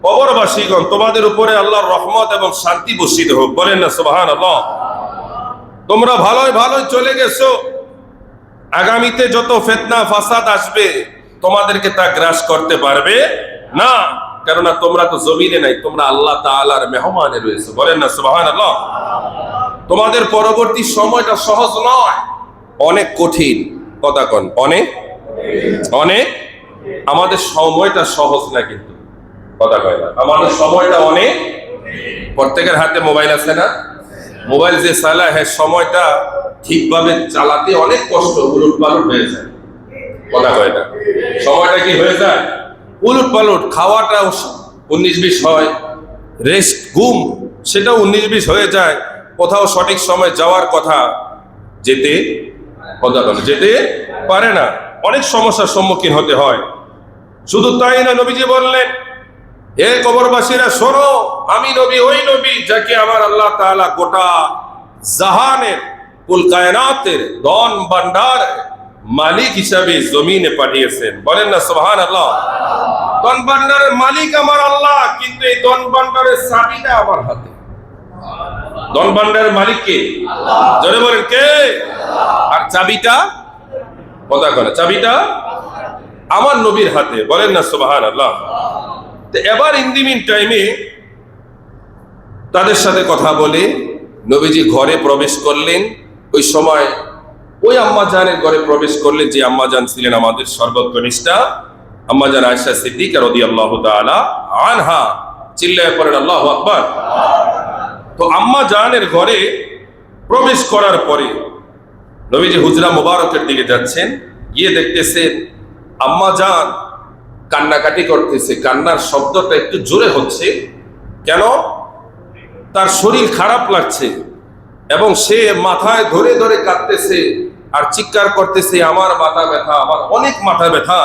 কবরবাসীগণ, তোমাদের উপরে আল্লাহর রহমত এবং শান্তি বর্ষিত হোক। বলেন না সুবহানাল্লাহ। তোমরা ভালোই চলে গেছো, আগামীতে যত ফিতনা ফাসাদ আসবে তোমাদেরকে তা গ্রাস করতে পারবে না, কেননা তোমরা তো জমিনে নাই, তোমরা আল্লাহ তাআলার মেহমানে রয়েছে। বলেন না সুবহানাল্লাহ। তোমাদের পরবর্তী সময়টা সহজ নয়, অনেক কঠিন। কথা কন, অনেক। আমাদের সময়টা সহজ না, কিন্তু কথা কয় না, আমাদের সময়টা অনেক। প্রত্যেকের হাতে মোবাইল আছে না? মোবাইল যে চালায়, হ্যাঁ, সময়টা ঠিকভাবে চালাতে অনেক কষ্ট, উলটপালট হয়ে যায়। কথা কয় না, সময়টা কি হয়ে যায় উলট পালট, খাওয়াটা 19-20 হয়, রেস্ট ঘুম সেটাও 19-20 হয়ে যায়, কোথাও সঠিক সময় যাওয়ার কথা যেতে যেতে পারে না, অনেক সমস্যার সম্মুখীন হতে হয়। শুধু তাই না, নবীজি বললেন, হে কবরবাসীরা শোনো, আমি নবী ওই নবী যাকে আমার আল্লাহ তাআলা গোটা জাহানের কুল কায়নাতের ধন ভান্ডার মালিক হিসাবে জমিনে পাঠিয়েছেন। বলেন না সুবহানাল্লাহ। ধন ভান্ডারের মালিক আমার আল্লাহ, কিন্তু এই ধন ভান্ডারের চাবিটা আমার হাতে। ধন ভান্ডারের মালিক কে? জোরে বলেন কে? আর চাবিটা, কথা করে, চাবিটা আমার নবীর হাতে। বলেন না সুবহানাল্লাহ। তো এবার ইন দি মিন টাইমে তাদের সাথে কথা বলে নবীজি ঘরে প্রবেশ করলেন। ওই সময় ওই আম্মাজানের ঘরে প্রবেশ করলেন যে আম্মাজান ছিলেন আমাদের সর্বকনিষ্ঠা আম্মাজান আয়েশা সিদ্দিকা রাদিয়াল্লাহু তাআলা আনহা। চিল্লায়ে পড়েন আল্লাহু আকবার। তো আম্মাজানের ঘরে প্রবেশ করার পরে নবীজি হুজরা মুবারকের দিকে যাচ্ছেন, গিয়ে দেখতেছেন আম্মাজান কান্নাকাটি করতেছে। কান্নার শব্দটা একটু জোরে হচ্ছে, কেন? তার শরীর খারাপ লাগছে এবং সে মাথায় ধরে ধরে কাঁদতেছে আর চিৎকার করতেছে, আমার মাথা ব্যথা, আমার অনেক মাথা ব্যথা,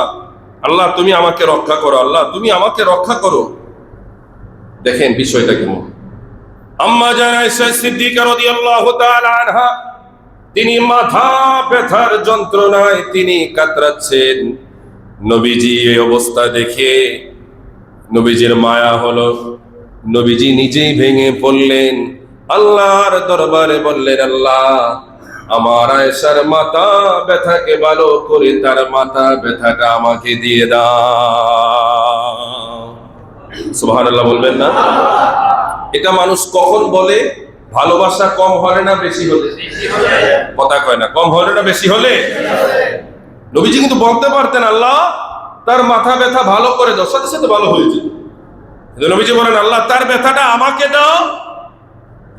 আল্লাহ তুমি আমাকে রক্ষা করো, আল্লাহ তুমি আমাকে রক্ষা করো। দেখেন বিষয়টা কেমন। আম্মা জান আয়েশা সিদ্দিকা রাদিয়াল্লাহু তাআলা আনহা, তিনি মাথা ব্যথার যন্ত্রণায় তিনি কাতরাচ্ছেন। নবীজি এই অবস্থা দেখে নবীজির মায়া হলো, নবীজি নিজেই ভেঙে পড়লেন, আল্লাহর দরবারে বললেন, আল্লাহ আমার আয়েশার মাথা ব্যথাকে ভালো করে তার মাথা ব্যথাটা আমাকে দিয়ে দাও। সুবহানাল্লাহ বলবেন না? এটা মানুষ কখন বলে? ভালোবাসা কম হলে না বেশি হলে? কথা কয় না, কম হলে না বেশি হলে? নবীজি কিন্তু বলতে পারতেন, আল্লাহ তার মাথা ব্যথা ভালো করে দাও, সাথে সাথে ভালো হয়ে যেত। নবীজি বলেন, আল্লাহ তার ব্যথাটা আমাকে দাও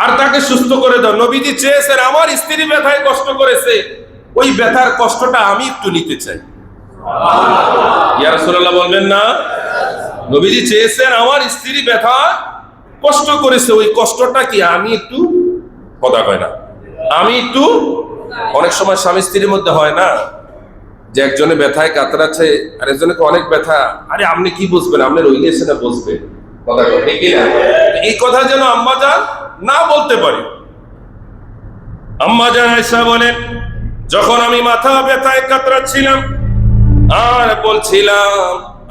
আর তাকে সুস্থ করে দাও। নবীজি চেয়েছেন, আমার স্ত্রী ব্যথায় কষ্ট করেছে, ওই ব্যথার কষ্টটা আমি একটু নিতে চাই। ইয়া রাসূলুল্লাহ বলবেন না? নবীজি চেয়েছেন, আমার স্ত্রী ব্যথা কষ্ট করেছে, ওই কষ্টটা কি আমি একটু, কথা কয় না, আমি একটু। অনেক সময় স্বামী স্ত্রীর মধ্যে হয় না যে একজনে ব্যথায় কাতরাচ্ছে আর একজনকে অনেক ব্যথা, আরে আপনি কি বুঝবেন, আপনি রইলে সেটা বুঝবেন, কথা কয় ঠিক না? এই কথা যেন আম্মাজান না বলতে পারি। আম্মাজান আয়েশা বলেন, যখন আমি মাথা ব্যথায় কাতরাচ্ছিলাম আর বলছিলাম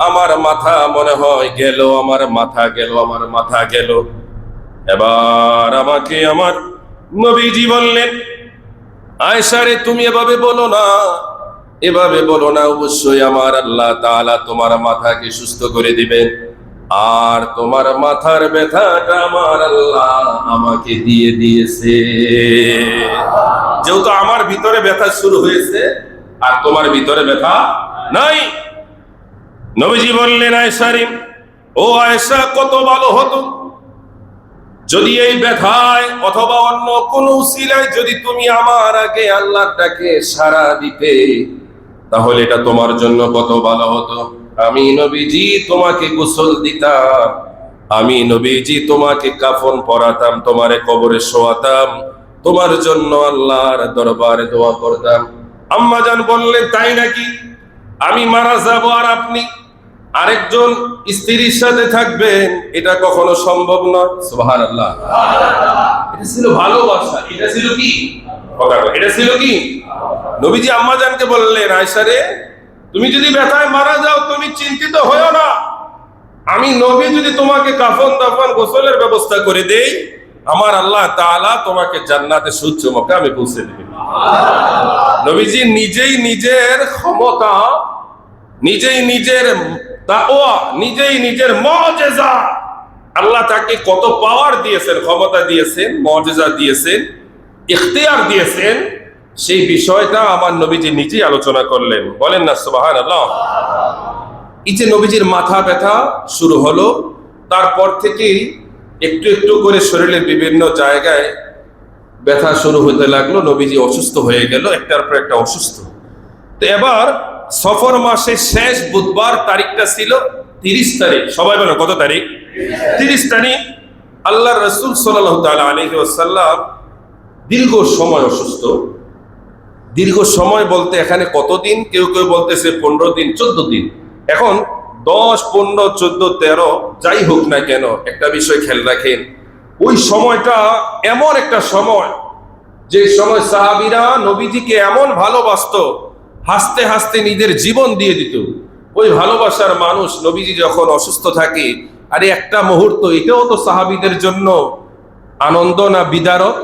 আমার মাথা মনে হয় গেল, আমার মাথা গেল, আমার মাথা গেল, এবার আমাকে আমার নবীজি বললেন, আয়েশা রে তুমি এভাবে বলো না, এভাবে বলো না, অবশ্যই আমার আল্লাহ তাআলা তোমার মাথাকে সুস্থ করে দিবেন, আর তোমার মাথার ব্যথাটা আমার আল্লাহ আমাকে দিয়ে দিয়েছে। যেহেতু আমার ভিতরে ব্যথা শুরু হয়েছে আর তোমার ভিতরে ব্যথা নাই। নবীজি বললেন, আয়েশা রে, ও আয়েশা, কত ভালো হতো যদি এই ব্যথায় অথবা অন্য কোনো উসিলায় যদি তুমি আমার আগে আল্লাহর ডাকে সাড়া দিতে, তাহলে এটা তোমার জন্য কত ভালো হতো। আমি নবীজি তোমাকে গোসল দিতাম, আমি নবীজি তোমাকে কাফন পরাতাম, তোমারে কবরে শোয়াতাম, তোমার জন্য আল্লাহর দরবারে দোয়া করতাম। আম্মা জান বললেন, তাই নাকি? আমি মারা যাব আর আপনি আরেকজন স্ত্রীর সাথে থাকবেন, এটা কখনো সম্ভব নয়। সুবহানাল্লাহ। এটা ছিল ভালোবাসা, এটা ছিল কি? এটা ছিল কি? নবীজি আম্মাজানকে বললেন, আয়েশা রে, তুমি যদি ব্যথায় মারা যাও তুমি চিন্তিত হয়ো না, আমি নবী যদি তোমাকে কাফন দাফন গোসলের ব্যবস্থা করে দেই, আমার আল্লাহ তাআলা তোমাকে জান্নাতে সুউচ্চ মাকামে পৌঁছে দিবেন। নবীজি নিজেই নিজের ক্ষমতা, নিজেই নিজের তাকওয়া, নিজেই নিজের মুজিজা, আল্লাহ তাকে কত পাওয়ার দিয়েছেন, ক্ষমতা দিয়েছেন, মুজিজা দিয়েছেন, ইখতিয়ার দিয়েছেন, সেই বিষয়টা আমার নবীজি নিজেই আলোচনা করলেন। বলেন না সুবহানাল্লাহ। এই যে নবীজির মাথা ব্যথা শুরু হলো, তারপর থেকেই একটু একটু করে শরীরের বিভিন্ন জায়গায় ব্যথা শুরু হতে লাগলো, নবীজি অসুস্থ হয়ে গেল, একটার পর একটা অসুস্থ। তো এবার সফর মাসের শেষ বুধবার, তারিখটা ছিল 30 তারিখ। সবাই বলো কত তারিখ? 30 তারিখ। আল্লাহর রাসূল সাল্লাল্লাহু তাআলা আলাইহি ওয়াসাল্লাম দীর্ঘ সময় অসুস্থ। দীর্ঘ সময় বলতে এখানে কতদিন? কেউ কেউ বলতেছে 15 দিন, 14 দিন। এখন 10, 15, 14, 13 যাই হোক না কেন, একটা বিষয় খেয়াল রাখেন, ওই সময়টা এমন একটা সময় যে সময় সাহাবীরা নবীজিকে এমন ভালোবাসতো, হাসতে হাসতে নিজের জীবন দিয়ে দিত। ওই ভালোবাসার মানুষ নবীজি যখন অসুস্থ থাকে, আরে একটা মুহূর্ত, এটাও তো সাহাবীদের জন্য আনন্দ না বিদারক?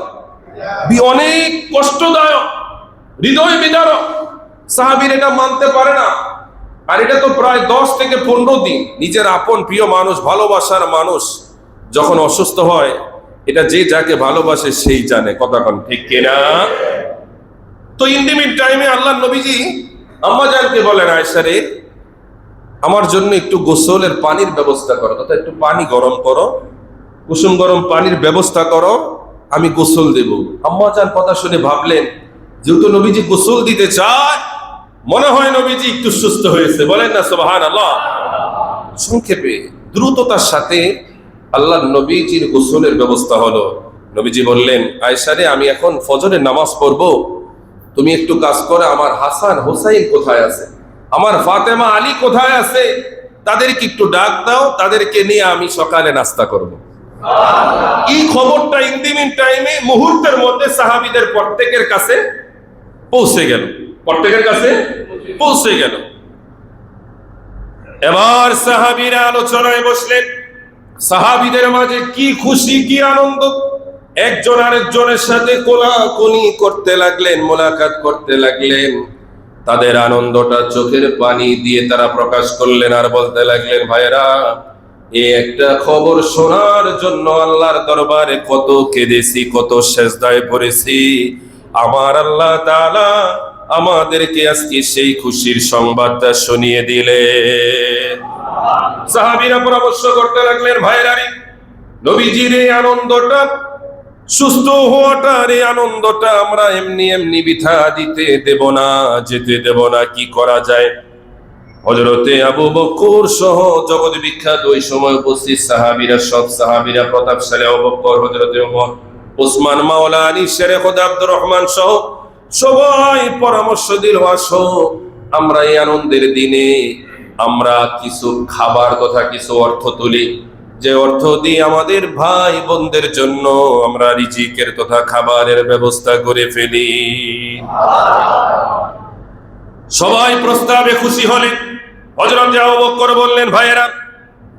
অনেক কষ্টদায়ক, হৃদয় বিদারক। সাহাবীর এটা মানতে পারে না। আর এটা তো প্রায় 10 থেকে 15 দিন। নিজের আপন প্রিয় মানুষ, ভালোবাসার মানুষ যখন অসুস্থ হয়, এটা যে যাকে ভালোবাসে সেই জানে। কথা কোন ঠিক কিনা? তো ইন্টিমেট টাইমে আল্লাহ নবীজি আম্মা জানকে বলেন, আয়েশা রে, আমার জন্য একটু গোসলের পানির ব্যবস্থা করো, তথা একটু পানি গরম করো, কুসুম গরম পানির ব্যবস্থা করো, আমি গোসল দেব। আম্মা জান কথা শুনে ভাবলেন, যেহেতু নবীজি গোসল দিতে চায়, মনে হয় নবীজি একটু সুস্থ হয়েছে। বলেন না সুবহানাল্লাহ। সংক্ষেপে দ্রুততার সাথে আল্লাহ নবীজির গোসলের ব্যবস্থা হলো। নবীজি বললেন, আয়েশা রে, আমি এখন ফজরের নামাজ পড়বো, তুমি একটু কাজ করে আমার হাসান হোসাইন কোথায় আছে, আমার ফাতেমা আলী কোথায় আছে, তাদেরকে একটু ডাক দাও, তাদেরকে নিয়ে আমি সকালে নাস্তা করব। এই খবরটা ইন্টিমেট টাইমে মুহূর্তের মধ্যে সাহাবীদের প্রত্যেকের কাছে পৌঁছে গেল। প্রত্যেকের কাছে পৌঁছে গেল। এবার সাহাবীরা আলোচনায় বসলেন। সাহাবীদের মাঝে কি খুশি, কি আনন্দ! একজন আরেকজনের সাথে কোলাকুলি করতে লাগলেন, মোলাকাত করতে লাগলেন। তাদের আনন্দটা চোখের পানি দিয়ে তারা প্রকাশ করলেন আর বলতে লাগলেন, ভাইরা, এই একটা খবর শোনার জন্য আল্লাহর দরবারে কত কেঁদেছি, কত সেজদায় পড়েছি। আমার আল্লাহ তাআলা আমাদেরকে আজকে সেই খুশির সংবাদটা শুনিয়ে দিলেন। সাহাবীরা পরামর্শ করতে লাগলেন, ভাইরা রে, নবীজির এই আনন্দটা, সুস্থ হওয়াটার এই আনন্দটা আমরা এমনি এমনি বৃথা দিতে দেব না, যেতে দেব না। কি করা যায়? হযরতে আবু বকর সহ জগৎ বিখ্যাত ওই সময় উপস্থিত সাহাবীরা, সব সাহাবীরা, প্রতাপশালী আবু বকর, হযরতে ওমর, ওসমান, মাওলা আলী, শেরে খোদা আব্দুর রহমান সহ সবাই পরামর্শ দিল, আসো আমরা এই আনন্দের দিনে আমরা কিছু খাবার তথা কিছু অর্থ তুলি, যে অর্থ দিয়ে আমাদের ভাই বোনদের জন্য আমরা রিজিকের তথা খাবারের ব্যবস্থা করে ফেলি। সবাই প্রস্তাবে খুশি হলেন। হযরত আবু বকর বললেন, ভাইয়েরা,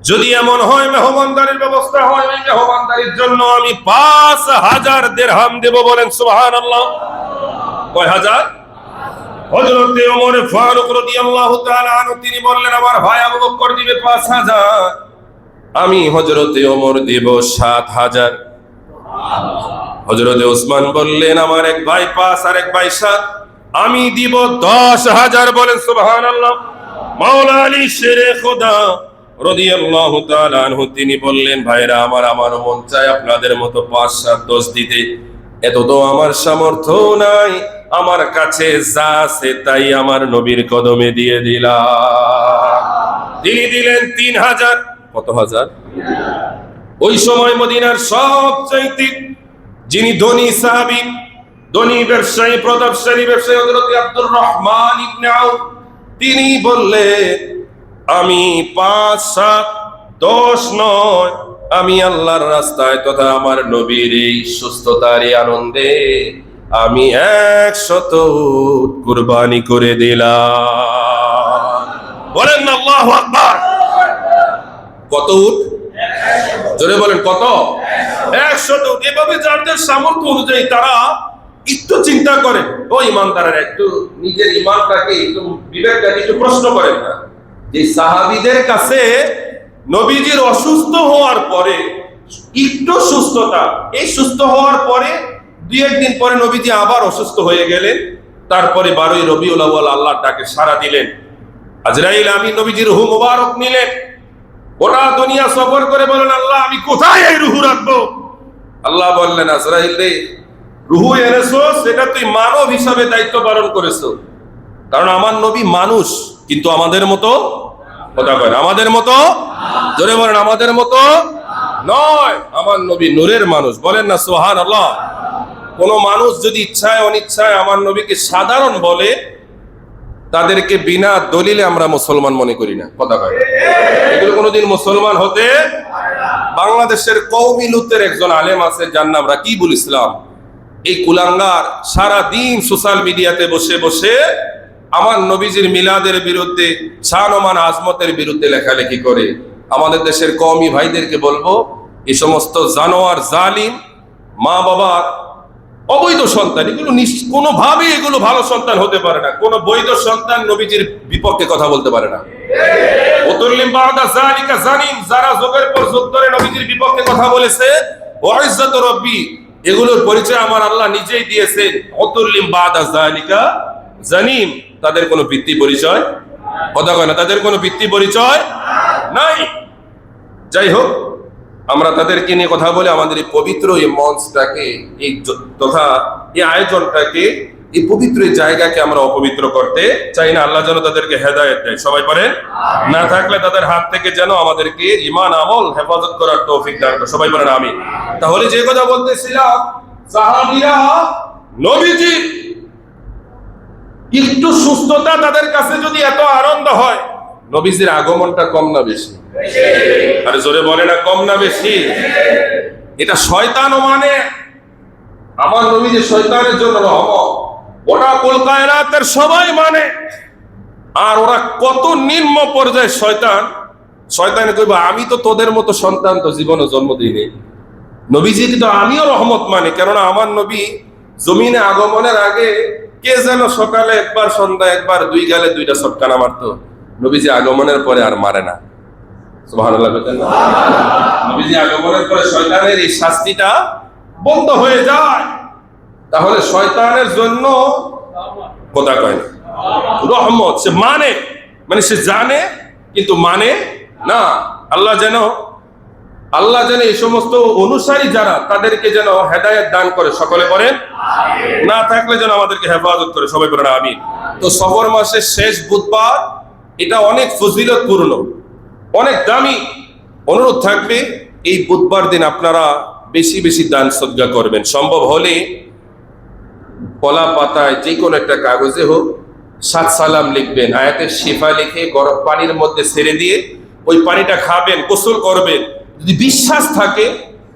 যদি এমন হয় মেহমানদারির ব্যবস্থা হয়, ওই মেহমানদারির জন্য আমি 5000 দিরহাম দেব। বলেন সুবহানাল্লাহ। কয় হাজার? হযরত ওমর ফারুক রাদিয়াল্লাহু তাআলা আনহু তিনি বললেন, আমার ভাই আবু বকর দিবে 5000, আমি হযরতে ওমর দেব 7000। হযরতে ওসমান বললেন, আমার এক ভাই 5 আর এক ভাই 7, আমি দিব 10,000। বলেন সুবহানাল্লাহ। মাওলা আলী শেরে খোদা রাদিয়াল্লাহু তাআলা আনহু তিনি বললেন, ভাইরা আমার, আমারও মন চায় আপনাদের মতো 5, 7, 10 দিতে, এত তো আমার সামর্থ্য নাই, আমার কাছে যা আছে তাই আমার নবীর কদমে দিয়ে দিলাম। তিনি দিলেন 3000। কত হাজার? ওই সময় মদিনার সবচাইতে যিনি ধনী সাহাবী, ধনী ব্যবসায়ী, প্রতাপশালী ব্যবসায়ী হযরত আব্দুর রহমান ইবনে আউফ, তিনি বললেন, আমি 5, 7, 10 নয়, আমি আল্লাহর রাস্তায় তথা আমার নবীর এই সুস্থতার আনন্দে আমি 100 উট কুরবানি করে দিলাম। বলেন না আল্লাহু আকবার। কত উট? জোরে বলেন, কত? 100 উট। এভাবে যাদের সামর্থ্য অনুযায়ী তারা একটু চিন্তা করেন। ও ইমানদারেরা, একটু নিজের ইমানটাকে, একটু বিবেকটাকে একটু প্রশ্ন করেন না, যে সাহাবীদের কাছে নবীজির অসুস্থ হওয়ার পরে একটু সুস্থতা, এই সুস্থ হওয়ার পরে 2-1 দিন পরে নবীজি আবার অসুস্থ হয়ে গেলেন। তারপরে 12ই রবিউল আউয়াল আল্লাহর ডাকে সাড়া দিলেন। আজরাইল আমিন নবীজির রূহ মুবারক নিলেন, গোটা দুনিয়া সফর করে বলেন, আল্লাহ আমি কোথায় এই রূহ রাখবো? আল্লাহ বললেন, আজরাইল রে, রূহ এনেছো, সেটা তুই মানব হিসাবে দায়িত্ব পালন করেছো, কারণ আমার নবী মানুষ, কিন্তু আমাদের মতো কথা কয়, আমাদের মতো, জোরে বলেন আমাদের মতো নয়। আমার নবী নূরের মানুষ, বলেন না সুবহানাল্লাহ। কোন মানুষ যদি ইচ্ছায় অনিচ্ছায় আমার নবীকে সাধারণ বলে, তাদেরকে বিনা দলিলে আমরা মুসলমান মনে করি না, কথা কয়। এগুলো কোনোদিন মুসলমান হতে। বাংলাদেশের কওমি লুতের একজন আলেম আছে, যার নাম রাকিবুল ইসলাম। এই কুলাঙ্গার সারা দিন সোশ্যাল মিডিয়াতে বসে বসে আমার নবীজির মিলাদের বিরুদ্ধে, শান-ও-মান আজমতের বিরুদ্ধে লেখালেখি করে। আমাদের দেশের কওমি ভাইদেরকে বলবো, এই সমস্ত জানোয়ার জালিম মা বাবার অবৈধ সন্তান, এগুলো কোনোভাবেই এগুলো ভালো সন্তান হতে পারে না। কোন বৈধ সন্তান নবীজির বিপক্ষে কথা বলতে পারে না। উতুল্লিম বাদা যালিকা জানিম, যারা যোগের পর যোগ ধরে নবীজির বিপক্ষে কথা বলেছে, ওয়া ইজ্জাতু রাব্বি, এগুলোর পরিচয় আমার আল্লাহ নিজেই দিয়েছেন। উতুল্লিম বাদা যালিকা জানিম, তাদের কোনো ভিত্তি পরিচয়, কথা কয় না, তাদের কোনো ভিত্তি পরিচয় নাই। যাই হোক, আমরা তাদেরকে নিয়ে কথা বলে আমাদের এই পবিত্র এই মঞ্চটাকে, এই তথা এই আয়োজনটাকে, এই পবিত্র জায়গাকে আমরা অপবিত্র করতে চাই না। আল্লাহ যেন তাদেরকে হেদায়েত দেয়। সবাই পারেন না, থাকলে তাদের হাত থেকে যেন আমাদেরকে ঈমান আমল হেফাজত করার তৌফিক দান করে। সবাই পারেন আমিন। তাহলে যে কথা বলতেছিলাম, সাহাবীরা নবীজি একটু সুস্থতা তাদের কাছে যদি এত আনন্দ হয়, নবীজির আগমনটা কম না বেশি? আরে জোরে বলে না, কম না বেশি? এটা শয়তানও মানে। আমার নবী যে শয়তানের জন্য রহমত, ওরা কুল কায়নাতের সবাই মানে। আর ওরা কত নিম্ন পর্যায়ে শয়তান। শয়তান কইবা, আমি তো তোদের মতো সন্তান তো জীবনে জন্ম দিইনি। নবীজি তো আমিও রহমত মানে, কেননা আমার নবী জমিনে আগমনের আগে কে যেন সকালে একবার, সন্ধ্যা একবার, দুই গালে দুইটা সটকানা মারতো। নবীজি আগমনের পরে আর মারে না। সুবহানাল্লাহ। নবীজি আগমনের পরে শয়তানের এই শাস্তিটা বন্ধ হয়ে যায়। তাহলে শয়তানের জন্য কথা কয় না, রহমত। সে মানে, সে জানে কিন্তু মানে না। আল্লাহ যেন এই সমস্ত অনুসারী যারা, তাদেরকে যেন হেদায়েত দান করে। সকলে বলেন না, থাকলে যেন আমাদেরকে হেফাজত করে। সবাই বলেন আমিন। তো সফর মাসের শেষ বুধবার, এটা অনেক ফজিলতপূর্ণ, অনেক দামি। অনুরোধ থাকবে, এই বুধবার দিন আপনারা বেশি বেশি দান সদকা করবেন। সম্ভব হলে কলা পাতায় যে কোনো একটা কাগজে হোক 7 সালাম লিখবেন, আয়াতের শিফা লিখে গরম পানির মধ্যে ছেড়ে দিয়ে ওই পানিটা খাবেন, গোসল করবেন। যদি বিশ্বাস থাকে,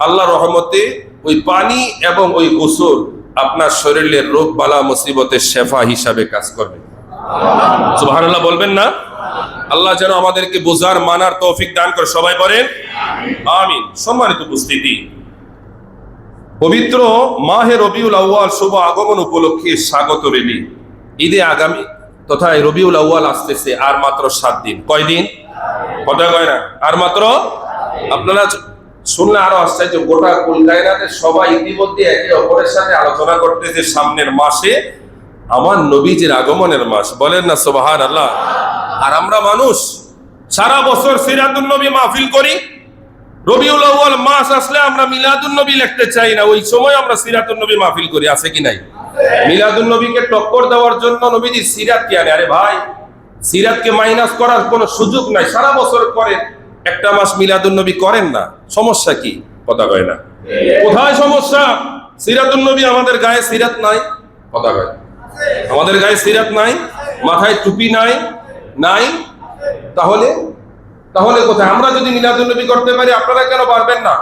আল্লাহর রহমতে ওই পানি এবং ওই গোসল আপনার শরীরের রোগ বালা মুসিবতের শেফা হিসাবে কাজ করবে। সুবহানাল্লাহ বলবেন না? আল্লাহ যেন আমাদেরকে বোঝার, মানার তৌফিক দান করে। সবাই বলেন আমিন। সম্মানিত উপস্থিতি, পবিত্র মাহে রবিউল আউয়াল শুভ আগমন উপলক্ষে স্বাগত রেলি। ঈদে আগামী তথা রবিউল আউয়াল আসতেছে আর মাত্র 7 দিন। কয়দিন? কথা কয় না, আর মাত্র। আপনারা শুনলে আরো আশ্চর্য, গোটা কুলকায়নাতে সবাই ইতিমধ্যে একে অপরের সাথে আলোচনা করতেছে সামনের মাসে আমার নবীজির আগমনের মাস। বলেন না সুবহানাল্লাহ। আর আমরা মানুষ সারা বছর সিরাতুন নবী মাহফিল করি, রবিউল আউয়াল মাস আসলে আমরা মিলাদুন নবী লিখতে চাই না, ওই সময় আমরা সিরাতুন নবী মাহফিল করি। আছে কি নাই? মিলাদুন নবীকে টক্কর দেওয়ার জন্য নবীজির সিরাত কি আনে? আরে ভাই, সিরাতকে মাইনাস করার কোনো সুযোগ নাই। সারা বছর করেন, একটা মাস মিলাদুন নবী করেন না, সমস্যা কি? কথা কয় না। কোথায় সমস্যা? সিরাতুন নবী, আমাদের গায়ে সিরাত নাই। কথা কয়, আমাদের গায়ে সিরাত নাই, মাথায় টুপি নাই। তাহলে কোথায়? আমরা যদি মিলাদুন নবী করতে পারি, আপনারা কেন পারবেন না?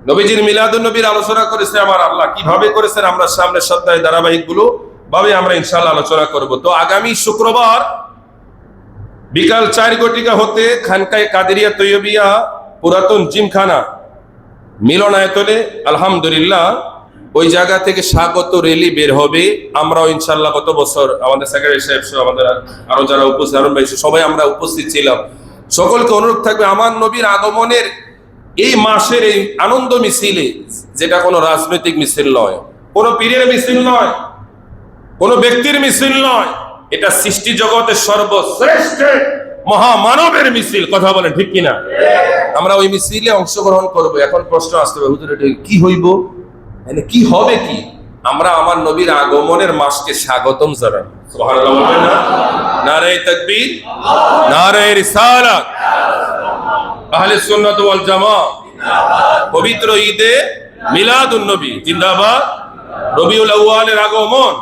নবীজির মিলাদুন নবীর আলোচনা করেছে আমার আল্লাহ, কিভাবে করেছেন আমরা সামনের সপ্তাহে ধারাবাহিক গুলো ভাবে আমরা ইনশাআল্লাহ আলোচনা করব। তো আগামী শুক্রবার বিকাল 4 ঘটিকা হতে খানকায়ে কাদেরিয়া তৈয়বিয়া পুরাতন জিমখানা মিলনায়তনে আলহামদুলিল্লাহ ওই জায়গা থেকে স্বাগত র্যালি বের হবে। আমরাও ইনশাআল্লাহ গত বছর আমাদের সেক্রেটারি সাহেব সহ আমাদের আরো যারা উপস্থিত, আরো ভাই সবাই আমরা উপস্থিত ছিলাম। সকলকে অনুরোধ থাকবে, আমার নবীর আগমনের এই মাসের এই আনন্দ মিছিলে, যেটা কোনো রাজনৈতিক মিছিল নয়, কোনো পীরের মিছিল নয়, কোনো ব্যক্তির মিছিল নয়, এটা সৃষ্টি জগতের সর্বশ্রেষ্ঠ মহামানবের মিছিল। কথা বলেন ঠিক কিনা? আমরা ওই মিছিলে অংশগ্রহণ করব। এখন প্রশ্ন আসতে হবে, হুজুর এটা কি হইব, কি হবে? কি আমরা আমার নবীর আগমনের মাসকে স্বাগতম জানাই। সুবহানাল্লাহ বলবেন না? নারে তাকবীর, নারে রিসালাত, আহলে সুন্নাত ওয়াল জামাত পবিত্র ঈদে মিলাদুন নবী জিন্দাবাদ। রবিউল আউয়ালের আগমন,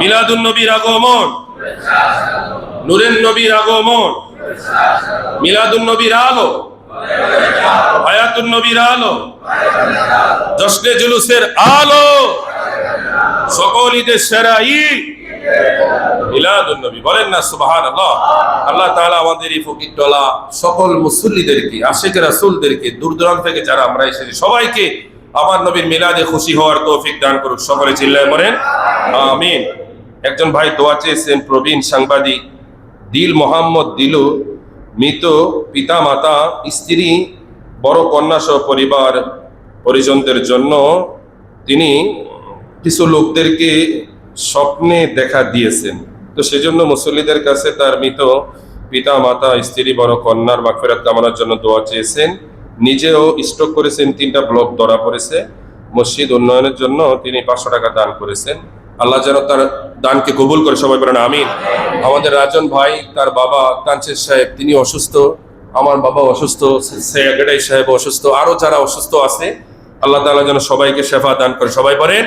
মিলাদুন নবীর আগমন, নূরের নবীর আগমন, মিলাদুন নবীর আলো, হায়াতুন নবীর আলো, জশ্নে জুলুসের আলো, সকল ঈদের সেরা ঈদ মিলাদুন নবী। বলেন না সুবহানাল্লাহ। আল্লাহ তাআলা আমাদের এই ফকিরতলা সকল মুসল্লিদেরকে, আশিকে রাসূলদেরকে, দূর দূরান্ত থেকে যারা আমরা এসেছি সবাইকে আমার নবীর মিলাদে খুশি হওয়ার তৌফিক দান করুক। সকলে চিল্লায় বলেন আমিন। একজন ভাই দোয়া চেয়েছেন, প্রবীণ সাংবাদিক দিল মোহাম্মদ দিলু মৃত পিতা মাতা, স্ত্রী, বড় কন্যা সহ পরিবার পরিজনদের জন্য তিনি কিছু লোকদেরকে স্বপ্নে দেখা দিয়েছেন। তো সেজন্য মুসল্লিদের কাছে তার মৃত পিতা মাতা, স্ত্রী, বড় কন্যার মাগফিরাত কামনার জন্য দোয়া চেয়েছেন। নিজেও স্ট্রোক করেছেন, 3টা ব্লক ধরা পড়েছে। মসজিদ উন্নয়নের জন্য তিনি 500 টাকা দান করেছেন। আল্লাহ যেন তার দানকে কবুল করে, সবাই বলেন আমিন। আমাদের রাজন ভাই, তার বাবা কাঞ্চের সাহেব তিনি অসুস্থ, আমার বাবা অসুস্থ, সেক্রেটারি সাহেব অসুস্থ, আরো যারা অসুস্থ আছে আল্লাহ তাআলা যেন সবাইকে শেফা দান করে, সবাই বলেন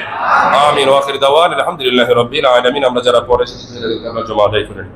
আমিন। ওয়া আখির দাওয়ানা আলহামদুলিল্লাহি রাব্বিল আলামিন। আমরা যারা পড়ে এসেছি আমরা জমা আদায় করেন।